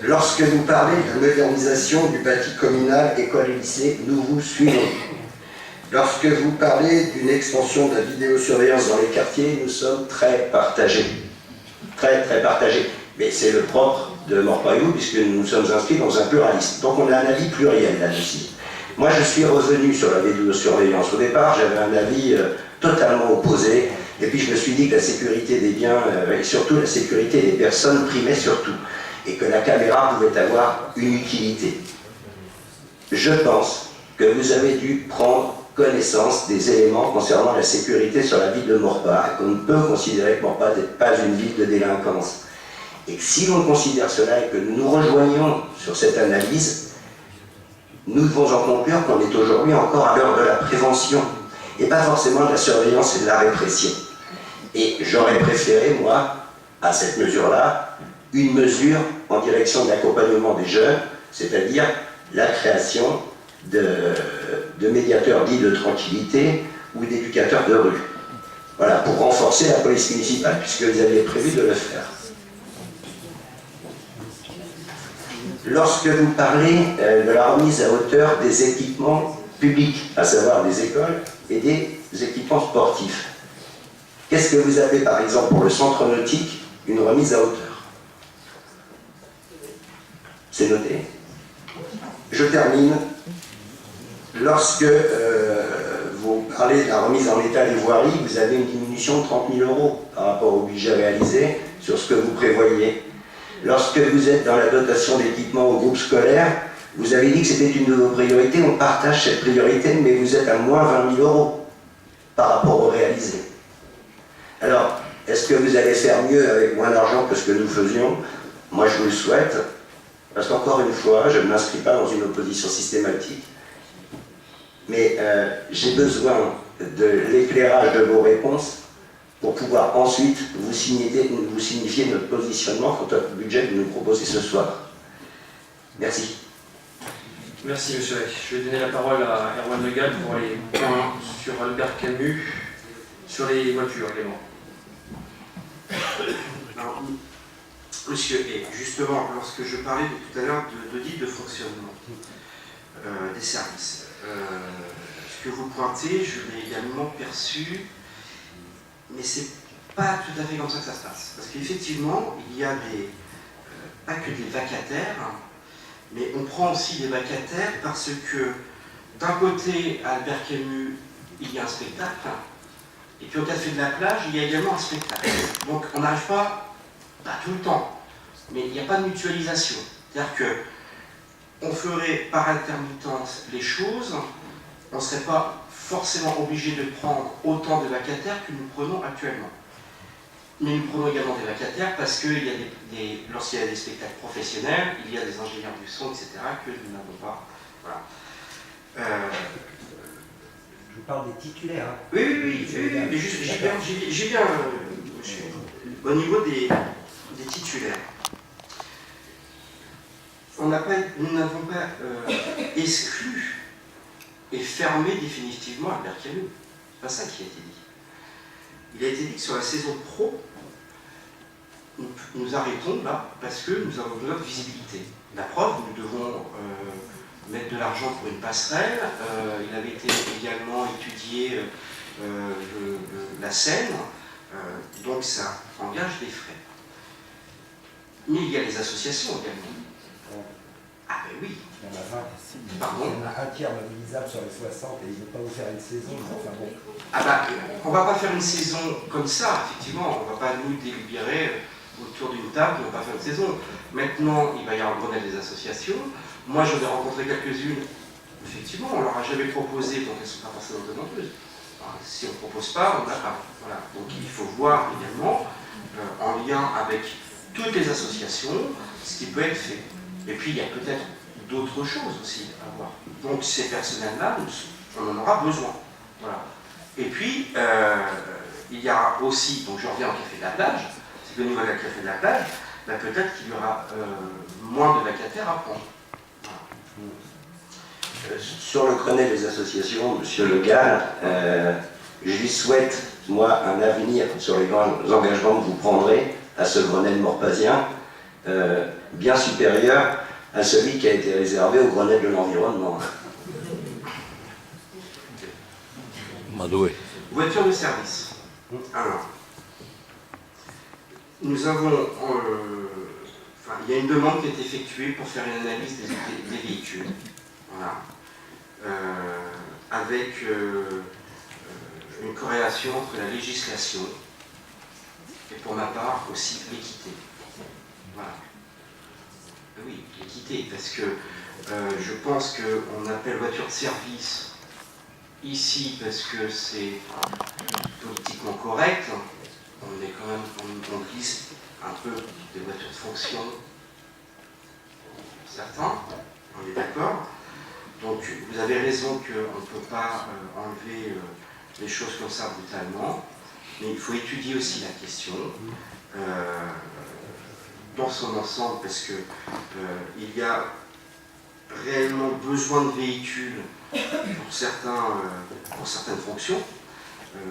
Lorsque vous parlez de la modernisation du bâti communal, école et lycée, nous vous suivons. Lorsque vous parlez d'une extension de la vidéosurveillance dans les quartiers, nous sommes très partagés. Très, très partagés. Mais c'est le propre de Morpaillou, puisque nous nous sommes inscrits dans un pluralisme. Donc on a un avis pluriel là-dessus. Moi, je suis revenu sur la vidéosurveillance. Au départ, j'avais un avis totalement opposé. Et puis, je me suis dit que la sécurité des biens, et surtout la sécurité des personnes, primait surtout. Et que la caméra pouvait avoir une utilité. Je pense que vous avez dû prendre connaissance des éléments concernant la sécurité sur la ville de Maurepas, et qu'on ne peut considérer que Maurepas n'est pas une ville de délinquance. Et que si l'on considère cela et que nous nous rejoignons sur cette analyse, nous devons en conclure qu'on est aujourd'hui encore à l'heure de la prévention, et pas forcément de la surveillance et de la répression. Et j'aurais préféré, moi, à cette mesure-là, une mesure en direction de l'accompagnement des jeunes, c'est-à-dire la création de médiateurs dits de tranquillité ou d'éducateurs de rue. Voilà, pour renforcer la police municipale, puisque vous aviez prévu de le faire. Lorsque vous parlez de la remise à hauteur des équipements publics, à savoir des écoles et des équipements sportifs, qu'est-ce que vous avez par exemple pour le centre nautique, une remise à hauteur? C'est noté. Je termine. Lorsque vous parlez de la remise en état des voiries, vous avez une diminution de 30 000 € par rapport au budget réalisé sur ce que vous prévoyez. Lorsque vous êtes dans la dotation d'équipement au groupe scolaire, vous avez dit que c'était une de vos priorités, on partage cette priorité, mais vous êtes à moins 20 000 € par rapport au réalisé. Alors, est-ce que vous allez faire mieux avec moins d'argent que ce que nous faisions? Moi, je vous le souhaite, parce qu'encore une fois, je ne m'inscris pas dans une opposition systématique, mais j'ai besoin de l'éclairage de vos réponses pour pouvoir ensuite vous signifier notre positionnement quant au budget que vous nous proposez ce soir. Merci. Merci, monsieur Lec. Je vais donner la parole à Erwan Legal pour les points sur Albert Camus, sur les voitures également. Alors, monsieur, et justement, lorsque je parlais tout à l'heure d'audit de fonctionnement des services, ce que vous pointez, je l'ai également perçu, mais c'est pas tout à fait comme ça que ça se passe. Parce qu'effectivement, il y a pas que des vacataires, mais on prend aussi des vacataires parce que d'un côté, à Albert Camus, il y a un spectacle, et puis au Café de la Plage, il y a également un spectacle. Donc on n'arrive pas pas tout le temps, mais il n'y a pas de mutualisation. C'est-à-dire qu'on ferait par intermittence les choses, on ne serait pas forcément obligé de prendre autant de vacataires que nous prenons actuellement. Mais nous prenons également des vacataires parce que lorsqu'il y a des spectacles professionnels, il y a des ingénieurs du son, etc., que nous n'avons pas. Voilà. Je vous parle des titulaires. Hein. Oui, mais j'ai bien au niveau des titulaires. Nous n'avons pas exclu et fermé définitivement Albert Camus. C'est pas ça qui a été dit. Il a été dit que sur la saison pro, nous arrêtons là parce que nous avons besoin de visibilité. La preuve, nous devons mettre de l'argent pour une passerelle. Il avait été également étudié la scène, donc ça engage des frais. Mais il y a les associations également. Ah ben oui. Il y en a 20. Pardon. Il y en a un tiers mobilisable sur les 60 et il ne veut pas vous faire une saison. Enfin bon. Ah bah, on ne va pas faire une saison comme ça, effectivement. On ne va pas nous délibérer autour d'une table, on ne va pas faire une saison. Maintenant, il va y avoir le Grenelle des associations. Moi, j'en ai rencontré quelques-unes. Effectivement, on ne leur a jamais proposé, donc elles ne sont pas forcément demandeuses. Si on ne propose pas, on n'a pas. Voilà. Donc il faut voir également, en lien avec toutes les associations, ce qui peut être fait. Et puis, il y a peut-être d'autres choses aussi à voir. Donc ces personnels-là, on en aura besoin. Voilà. Et puis, il y a aussi, donc je reviens au Café de la Plage, c'est qu'au niveau du Café de la Plage, bah, peut-être qu'il y aura moins de vacataires à prendre. Voilà. Sur le Grenelle des associations, Monsieur Le Gall, je lui souhaite, moi, un avenir sur les grands engagements que vous prendrez à ce Grenelle morpasien, bien supérieur à celui qui a été réservé au Grenelle de l'environnement. Voiture de service. Alors, nous avons, il y a une demande qui est effectuée pour faire une analyse des véhicules. Voilà. Avec une corrélation entre la législation et pour ma part aussi l'équité. Voilà. Oui, l'équité, parce que je pense qu'on appelle voiture de service ici parce que c'est politiquement correct. On est quand même, on glisse un peu des voitures de fonction, certains, on est d'accord. Donc vous avez raison qu'on ne peut pas enlever les choses comme ça brutalement, mais il faut étudier aussi la question dans son ensemble, parce que il y a réellement besoin de véhicules pour certaines fonctions,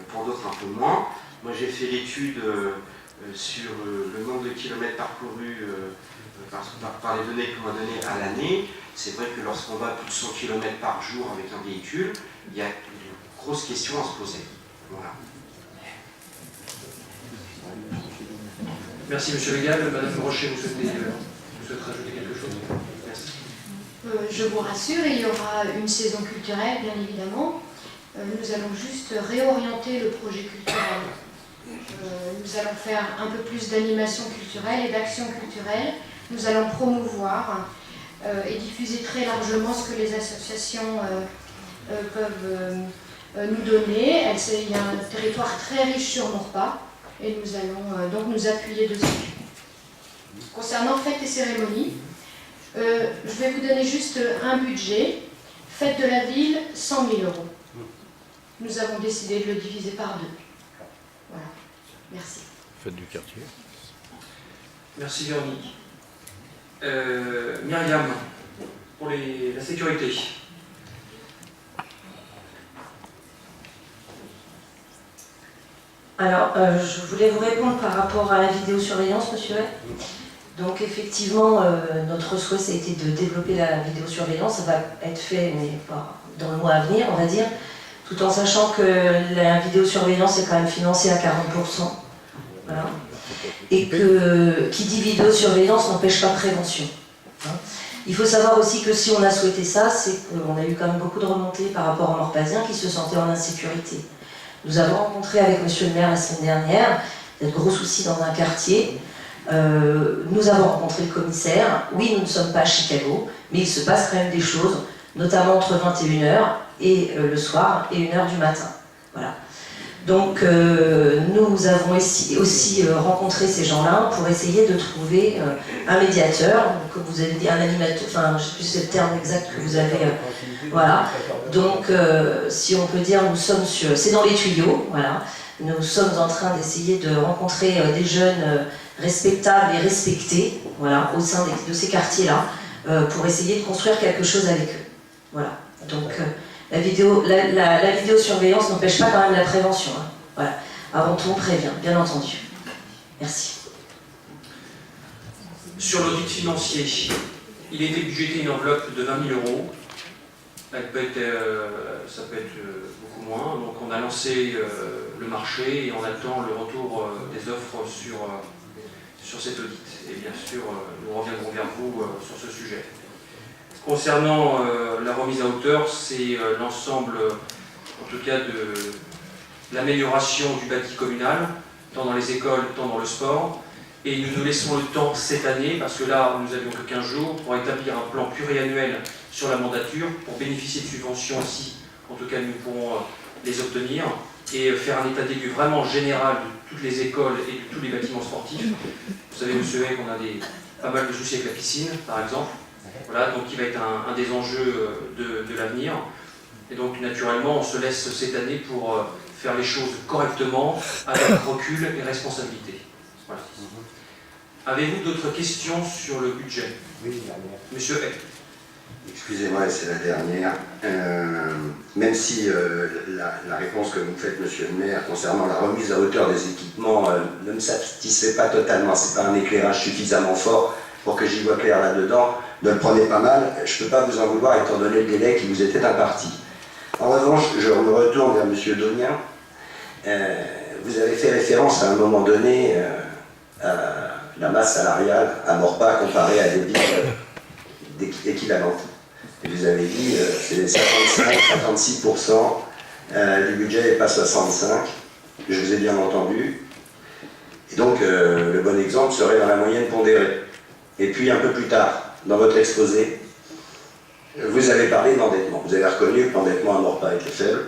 pour d'autres un peu moins. Moi j'ai fait l'étude sur le nombre de kilomètres parcourus par les données qu'on m'a données à l'année. C'est vrai que lorsqu'on va plus de 100 km par jour avec un véhicule, il y a une grosse question à se poser. Voilà. Merci Monsieur Le Gall. Madame Brochet, vous souhaitez rajouter quelque chose? Merci. Je vous rassure, il y aura une saison culturelle, bien évidemment. Nous allons juste réorienter le projet culturel. Nous allons faire un peu plus d'animation culturelle et d'action culturelle. Nous allons promouvoir et diffuser très largement ce que les associations peuvent nous donner. Il y a un territoire très riche sur Maurepas et nous allons donc nous appuyer dessus. Concernant fêtes et cérémonies, je vais vous donner juste un budget. Fête de la ville, 100 000 €. Nous avons décidé de le diviser par 2. Voilà. Merci. Fête du quartier. Merci Véronique. Myriam, pour la sécurité. Alors, je voulais vous répondre par rapport à la vidéosurveillance, monsieur. Donc, effectivement, notre souhait, ça a été de développer la vidéosurveillance. Ça va être fait, mais pas dans le mois à venir, on va dire, tout en sachant que la vidéosurveillance est quand même financée à 40%. Voilà. Et que qui dit vidéosurveillance n'empêche pas prévention. Hein. Il faut savoir aussi que si on a souhaité ça, c'est qu'on a eu quand même beaucoup de remontées par rapport aux Morpasiens qui se sentaient en insécurité. Nous avons rencontré avec monsieur le maire la semaine dernière, il y a de gros soucis dans un quartier, Nous avons rencontré le commissaire. Oui, nous ne sommes pas à Chicago, mais il se passe quand même des choses, notamment entre 21h et le soir et 1h du matin. Voilà. Donc nous avons aussi rencontré ces gens-là pour essayer de trouver un médiateur, comme vous avez dit, un animateur, enfin je ne sais plus c'est le terme exact que vous avez. Voilà. Donc si on peut dire, nous sommes sur, c'est dans les tuyaux, voilà. Nous sommes en train d'essayer de rencontrer des jeunes respectables et respectés, voilà, au sein de ces quartiers-là, pour essayer de construire quelque chose avec eux. Voilà. Donc la vidéosurveillance n'empêche pas quand même la prévention. Hein. Voilà. Avant tout, on prévient, bien entendu. Merci. Sur l'audit financier, il était budgété une enveloppe de 20 000 €. Elle peut être, ça peut être beaucoup moins. Donc on a lancé le marché et on attend le retour des offres sur cet audit. Et bien sûr, nous reviendrons vers vous sur ce sujet. Concernant la remise à hauteur, c'est l'ensemble, en tout cas, de l'amélioration du bâti communal, tant dans les écoles, tant dans le sport. Et nous nous laissons le temps cette année, parce que là, nous n'avions que 15 jours, pour établir un plan pluriannuel sur la mandature, pour bénéficier de subventions aussi. En tout cas, nous pourrons les obtenir et faire un état des lieux vraiment général de toutes les écoles et de tous les bâtiments sportifs. Vous savez, monsieur Hay, qu'on a pas mal de soucis avec la piscine, par exemple. Voilà, donc qui va être un des enjeux de l'avenir. Et donc naturellement, on se laisse cette année pour faire les choses correctement, avec recul et responsabilité. Voilà. Avez-vous d'autres questions sur le budget? Oui, la dernière. Monsieur Hay. Excusez-moi, c'est la dernière. Même si la réponse que vous me faites, monsieur le maire, concernant la remise à hauteur des équipements ne me satisfait pas totalement, c'est pas un éclairage suffisamment fort pour que j'y vois clair là-dedans, ne le prenez pas mal, je ne peux pas vous en vouloir étant donné le délai qui vous était imparti. En revanche, je me retourne vers monsieur Donien. Vous avez fait référence à un moment donné à la masse salariale à Morpa comparée à des villes équivalentes. Et vous avez dit c'est 55-56% du budget et pas 65%. Je vous ai bien entendu. Et donc le bon exemple serait dans la moyenne pondérée. Et puis un peu plus tard, dans votre exposé, vous avez parlé d'endettement. Vous avez reconnu que l'endettement à Morpa était faible,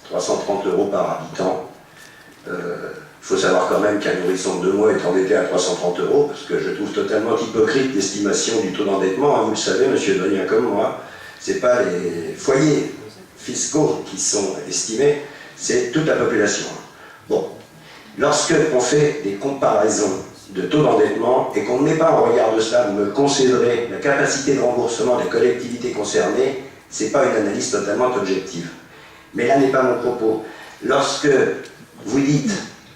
330 € par habitant. Il faut savoir quand même qu'un nourrisson de 2 mois est endetté à 330 €, parce que je trouve totalement hypocrite l'estimation du taux d'endettement. Vous le savez, monsieur Donien comme moi, ce n'est pas les foyers fiscaux qui sont estimés, c'est toute la population. Bon, lorsque on fait des comparaisons de taux d'endettement et qu'on ne met pas en regard de cela, vous me concéderez la capacité de remboursement des collectivités concernées, ce n'est pas une analyse totalement objective. Mais là n'est pas mon propos. Lorsque vous dites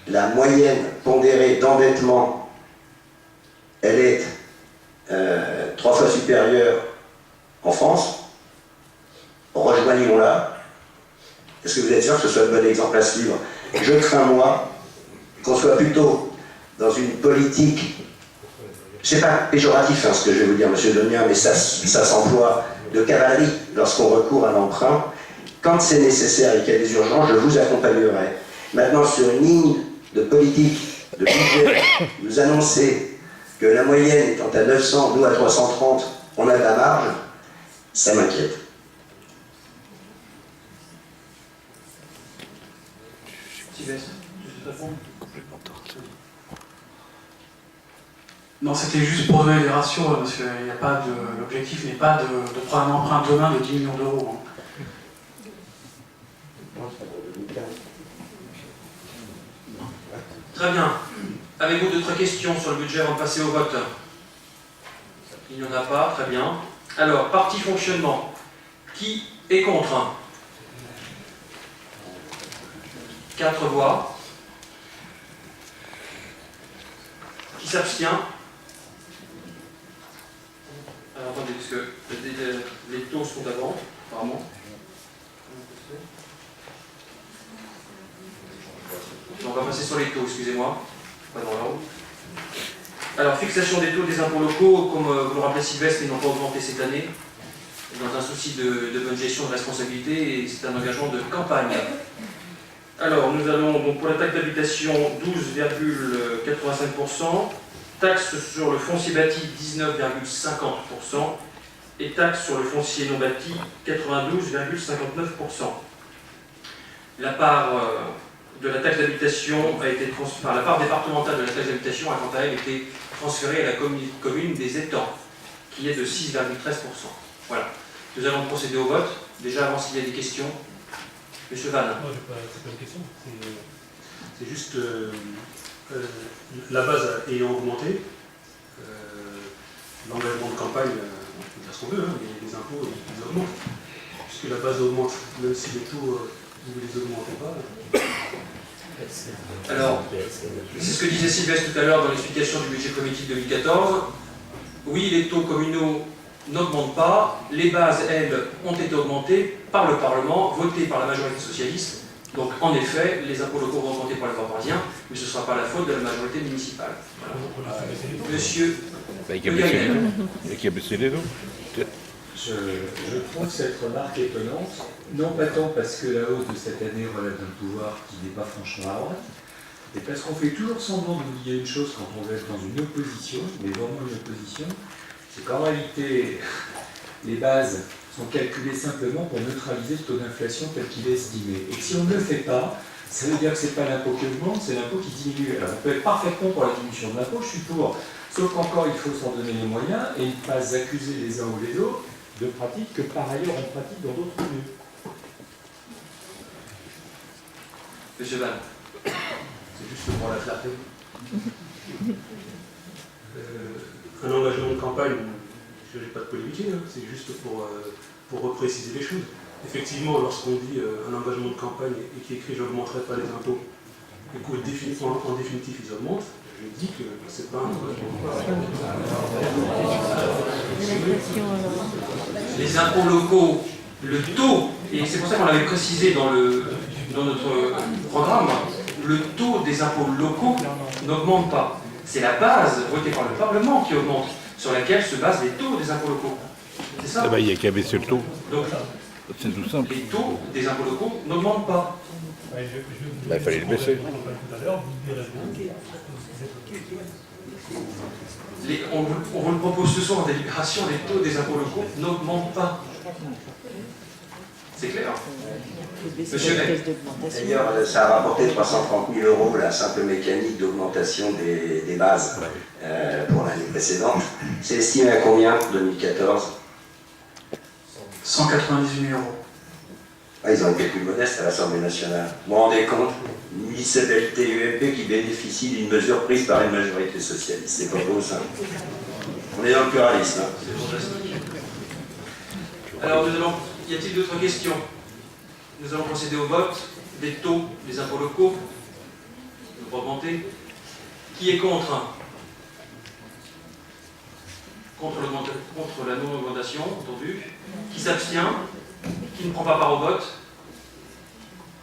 la moyenne pondérée d'endettement, elle est 3 fois supérieure en France, rejoignons-la. Est-ce que vous êtes sûr que ce soit le bon exemple à suivre? Je crains, moi, qu'on soit plutôt dans une politique, c'est pas péjoratif ce que je vais vous dire, monsieur Donien, mais ça s'emploie de cavalerie lorsqu'on recourt à l'emprunt. Quand c'est nécessaire et qu'il y a des urgences, je vous accompagnerai. Maintenant, sur une ligne de politique, de budget, vous annoncez que la moyenne étant à 900, nous à 330, on a de la marge, ça m'inquiète. Non, c'était juste pour donner des ratios, monsieur. Il n'y a pas de, l'objectif n'est pas de prendre un emprunt demain de 10 millions d'euros. Hein. Très bien. Avez-vous d'autres questions sur le budget avant de passer au vote? Il n'y en a pas, très bien. Alors, partie fonctionnement. Qui est contre? 4 voix. Qui s'abstient? Alors attendez, parce que les taux sont d'avant, apparemment. On va passer sur les taux, excusez-moi. Pas dans l'ordre. Alors, fixation des taux des impôts locaux, comme vous le rappelez Sylvestre, ils n'ont pas augmenté cette année, dans un souci de bonne gestion de responsabilité, et c'est un engagement de campagne. Alors, nous allons, donc pour la taxe d'habitation, 12,85%, taxe sur le foncier bâti 19,50% et taxe sur le foncier non bâti 92,59%. La part de la taxe d'habitation a été la part départementale de la taxe d'habitation a quant à elle été transférée à la commune des Étangs, qui est de 6,13%. Voilà. Nous allons procéder au vote. Déjà, avant s'il y a des questions. Monsieur Van. Non, c'est pas une question. C'est juste la base ayant augmenté, l'engagement de campagne, on peut dire ce qu'on veut, hein, les impôts ils augmentent. Puisque la base augmente, même si les taux vous ne les augmentez pas. Alors, c'est ce que disait Sylvestre tout à l'heure dans l'explication du budget comité 2014. Oui, les taux communaux n'augmentent pas. Les bases, elles, ont été augmentées par le Parlement, votées par la majorité socialiste. Donc, en effet, les impôts locaux vont augmenter pour les Parisiens, mais ce ne sera pas la faute de la majorité municipale. Voilà. Monsieur. Qui a baissé les taux. Je trouve cette remarque étonnante, non pas tant parce que la hausse de cette année relève d'un pouvoir qui n'est pas franchement à droite, mais parce qu'on fait toujours semblant d'oublier une chose quand on veut être dans une opposition, mais vraiment une opposition, c'est qu'en réalité, les bases sont calculées simplement pour neutraliser le taux d'inflation tel qu'il est estimé. Et si on ne le fait pas, ça veut dire que ce n'est pas l'impôt qui augmente, c'est l'impôt qui diminue. Alors on peut être parfaitement pour la diminution de l'impôt, je suis pour, sauf qu'encore il faut s'en donner les moyens et ne pas accuser les uns ou les autres de pratiques que par ailleurs on pratique dans d'autres lieux. Monsieur Van. C'est juste pour la clarté. Un engagement de campagne, je n'ai pas de polémiquer, hein, c'est juste pour repréciser les choses. Effectivement, lorsqu'on dit un engagement de campagne et qui écrit « j'augmenterai pas les impôts », et qu'en définitive ils augmentent, je dis que c'est pas un engagement de campagne. Les impôts locaux, le taux, et c'est pour ça qu'on l'avait précisé dans notre programme, le taux des impôts locaux n'augmente pas. C'est la base votée par le Parlement qui augmente, sur laquelle se basent les taux des impôts locaux. C'est ça? Il n'y a qu'à baisser le taux. Donc, c'est tout simple. Les taux des impôts locaux n'augmentent pas. Il fallait le baisser. On vous le propose ce soir en délibération, les taux des impôts locaux n'augmentent pas. C'est clair. Monsieur Beck. D'ailleurs, ça a rapporté 330 000 € la simple mécanique d'augmentation des bases pour l'année précédente. C'est estimé à combien pour 2014? 198 000 €. Ah, ils ont été plus modestes à l'Assemblée nationale. Vous vous rendez compte? Une municipalité UMP qui bénéficie d'une mesure prise par une majorité socialiste. C'est pas beau ça. On est dans le pluralisme. Hein. C'est fantastique. Alors, y a-t-il d'autres questions? Nous allons procéder au vote des taux des impôts locaux. Nous allons augmenter. Qui est contre? Contre la non-augmentation, entendu. Qui s'abstient? Qui ne prend pas part au vote?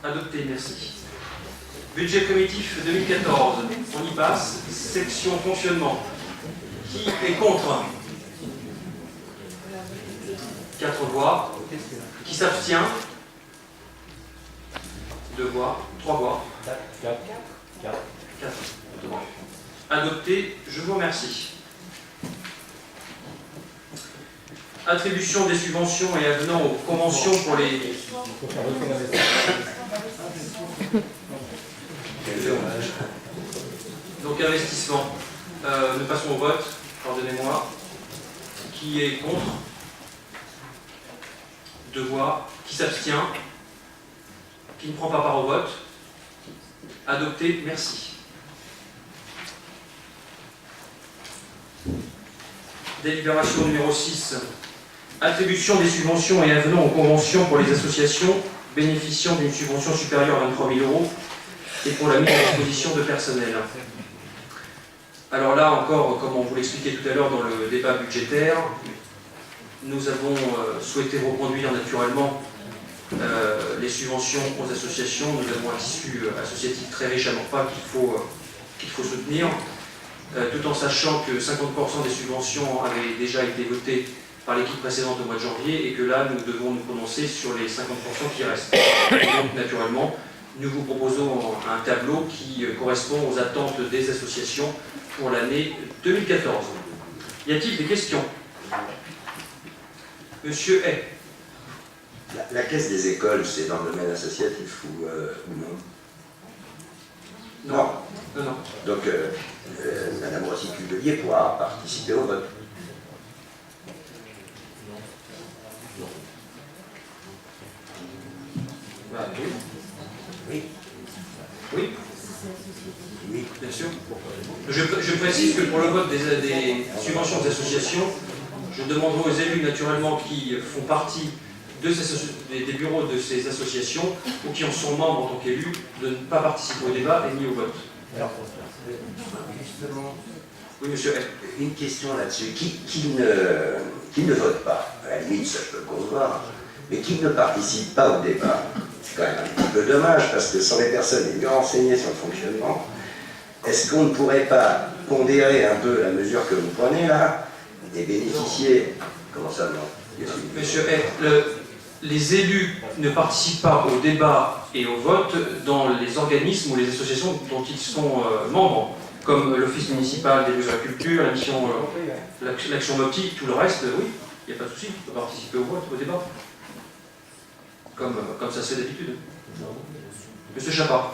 Adopté, merci. Budget primitif 2014, on y passe. Section fonctionnement. Qui est contre? 4 voix. Qui s'abstient? 2 voix. 3 voix. 4. Adopté, je vous remercie. Attribution des subventions et avenant aux conventions pour les... Donc investissement. Nous passons au vote. Pardonnez-moi. Qui est contre? 2 voix. Qui s'abstient? Qui ne prend pas part au vote? Adopté. Merci. Délibération numéro 6. Attribution des subventions et avenant aux conventions pour les associations bénéficiant d'une subvention supérieure à 23 000 € et pour la mise à disposition de personnel. Alors là encore, comme on vous l'expliquait tout à l'heure dans le débat budgétaire, nous avons souhaité reconduire naturellement les subventions aux associations. Nous avons un tissu associatif très riche à Morpa qu'il faut soutenir, tout en sachant que 50% des subventions avaient déjà été votées par l'équipe précédente au mois de janvier et que là, nous devons nous prononcer sur les 50% qui restent. Donc, naturellement, nous vous proposons un tableau qui correspond aux attentes des associations pour l'année 2014. Y a-t-il des questions? Monsieur Hay. La caisse des écoles, c'est dans le domaine associatif ou non? Non. Non. Donc, Madame Rossi-Cubelier pourra participer au vote. Oui. Oui. Oui, bien sûr. Je précise que pour le vote des subventions des associations, je demanderai aux élus naturellement qui font partie des bureaux de ces associations ou qui en sont membres en tant qu'élus de ne pas participer au débat et ni au vote. Alors, justement, oui, monsieur Hay. Une question là-dessus. Qui ne vote pas, à la limite, ça je peux le concevoir, mais qui ne participe pas au débat, c'est quand même un petit peu dommage, parce que sans les personnes les mieux renseignées sur le fonctionnement, est-ce qu'on ne pourrait pas pondérer un peu la mesure que vous prenez là, et bénéficier... Comment ça, non? Monsieur Hay, les élus ne participent pas au débat et au vote dans les organismes ou les associations dont ils sont membres, comme l'Office municipal des lieux de la culture, l'Action Mopti, tout le reste, oui, il n'y a pas de souci, on peut participer au vote, au débat. Comme ça se fait d'habitude. Monsieur Chapa.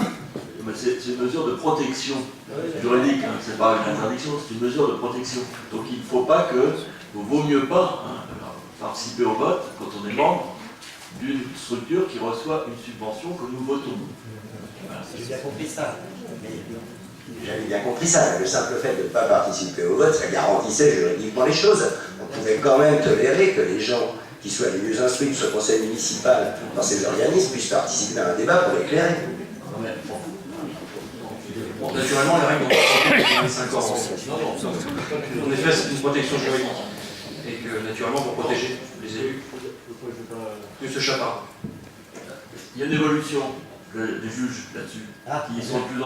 C'est une mesure de protection juridique, hein. C'est pas une interdiction, c'est une mesure de protection. Donc il ne faut pas que, il vaut mieux pas participer au vote quand on est membre d'une structure qui reçoit une subvention que nous votons. Voilà. J'ai bien compris ça. J'avais bien compris ça. Le simple fait de ne pas participer au vote, ça garantissait juridiquement les choses. On pouvait quand même tolérer que les gens qui soient les mieux instruits de ce conseil municipal dans ces organismes puissent participer à un débat pour éclairer. Bon, naturellement, les règles ont été 25 ans. En effet, c'est une protection juridique. Et que, naturellement, pour protéger les élus. Monsieur Chapa. Il y a une évolution des juges là-dessus, qui sont de plus en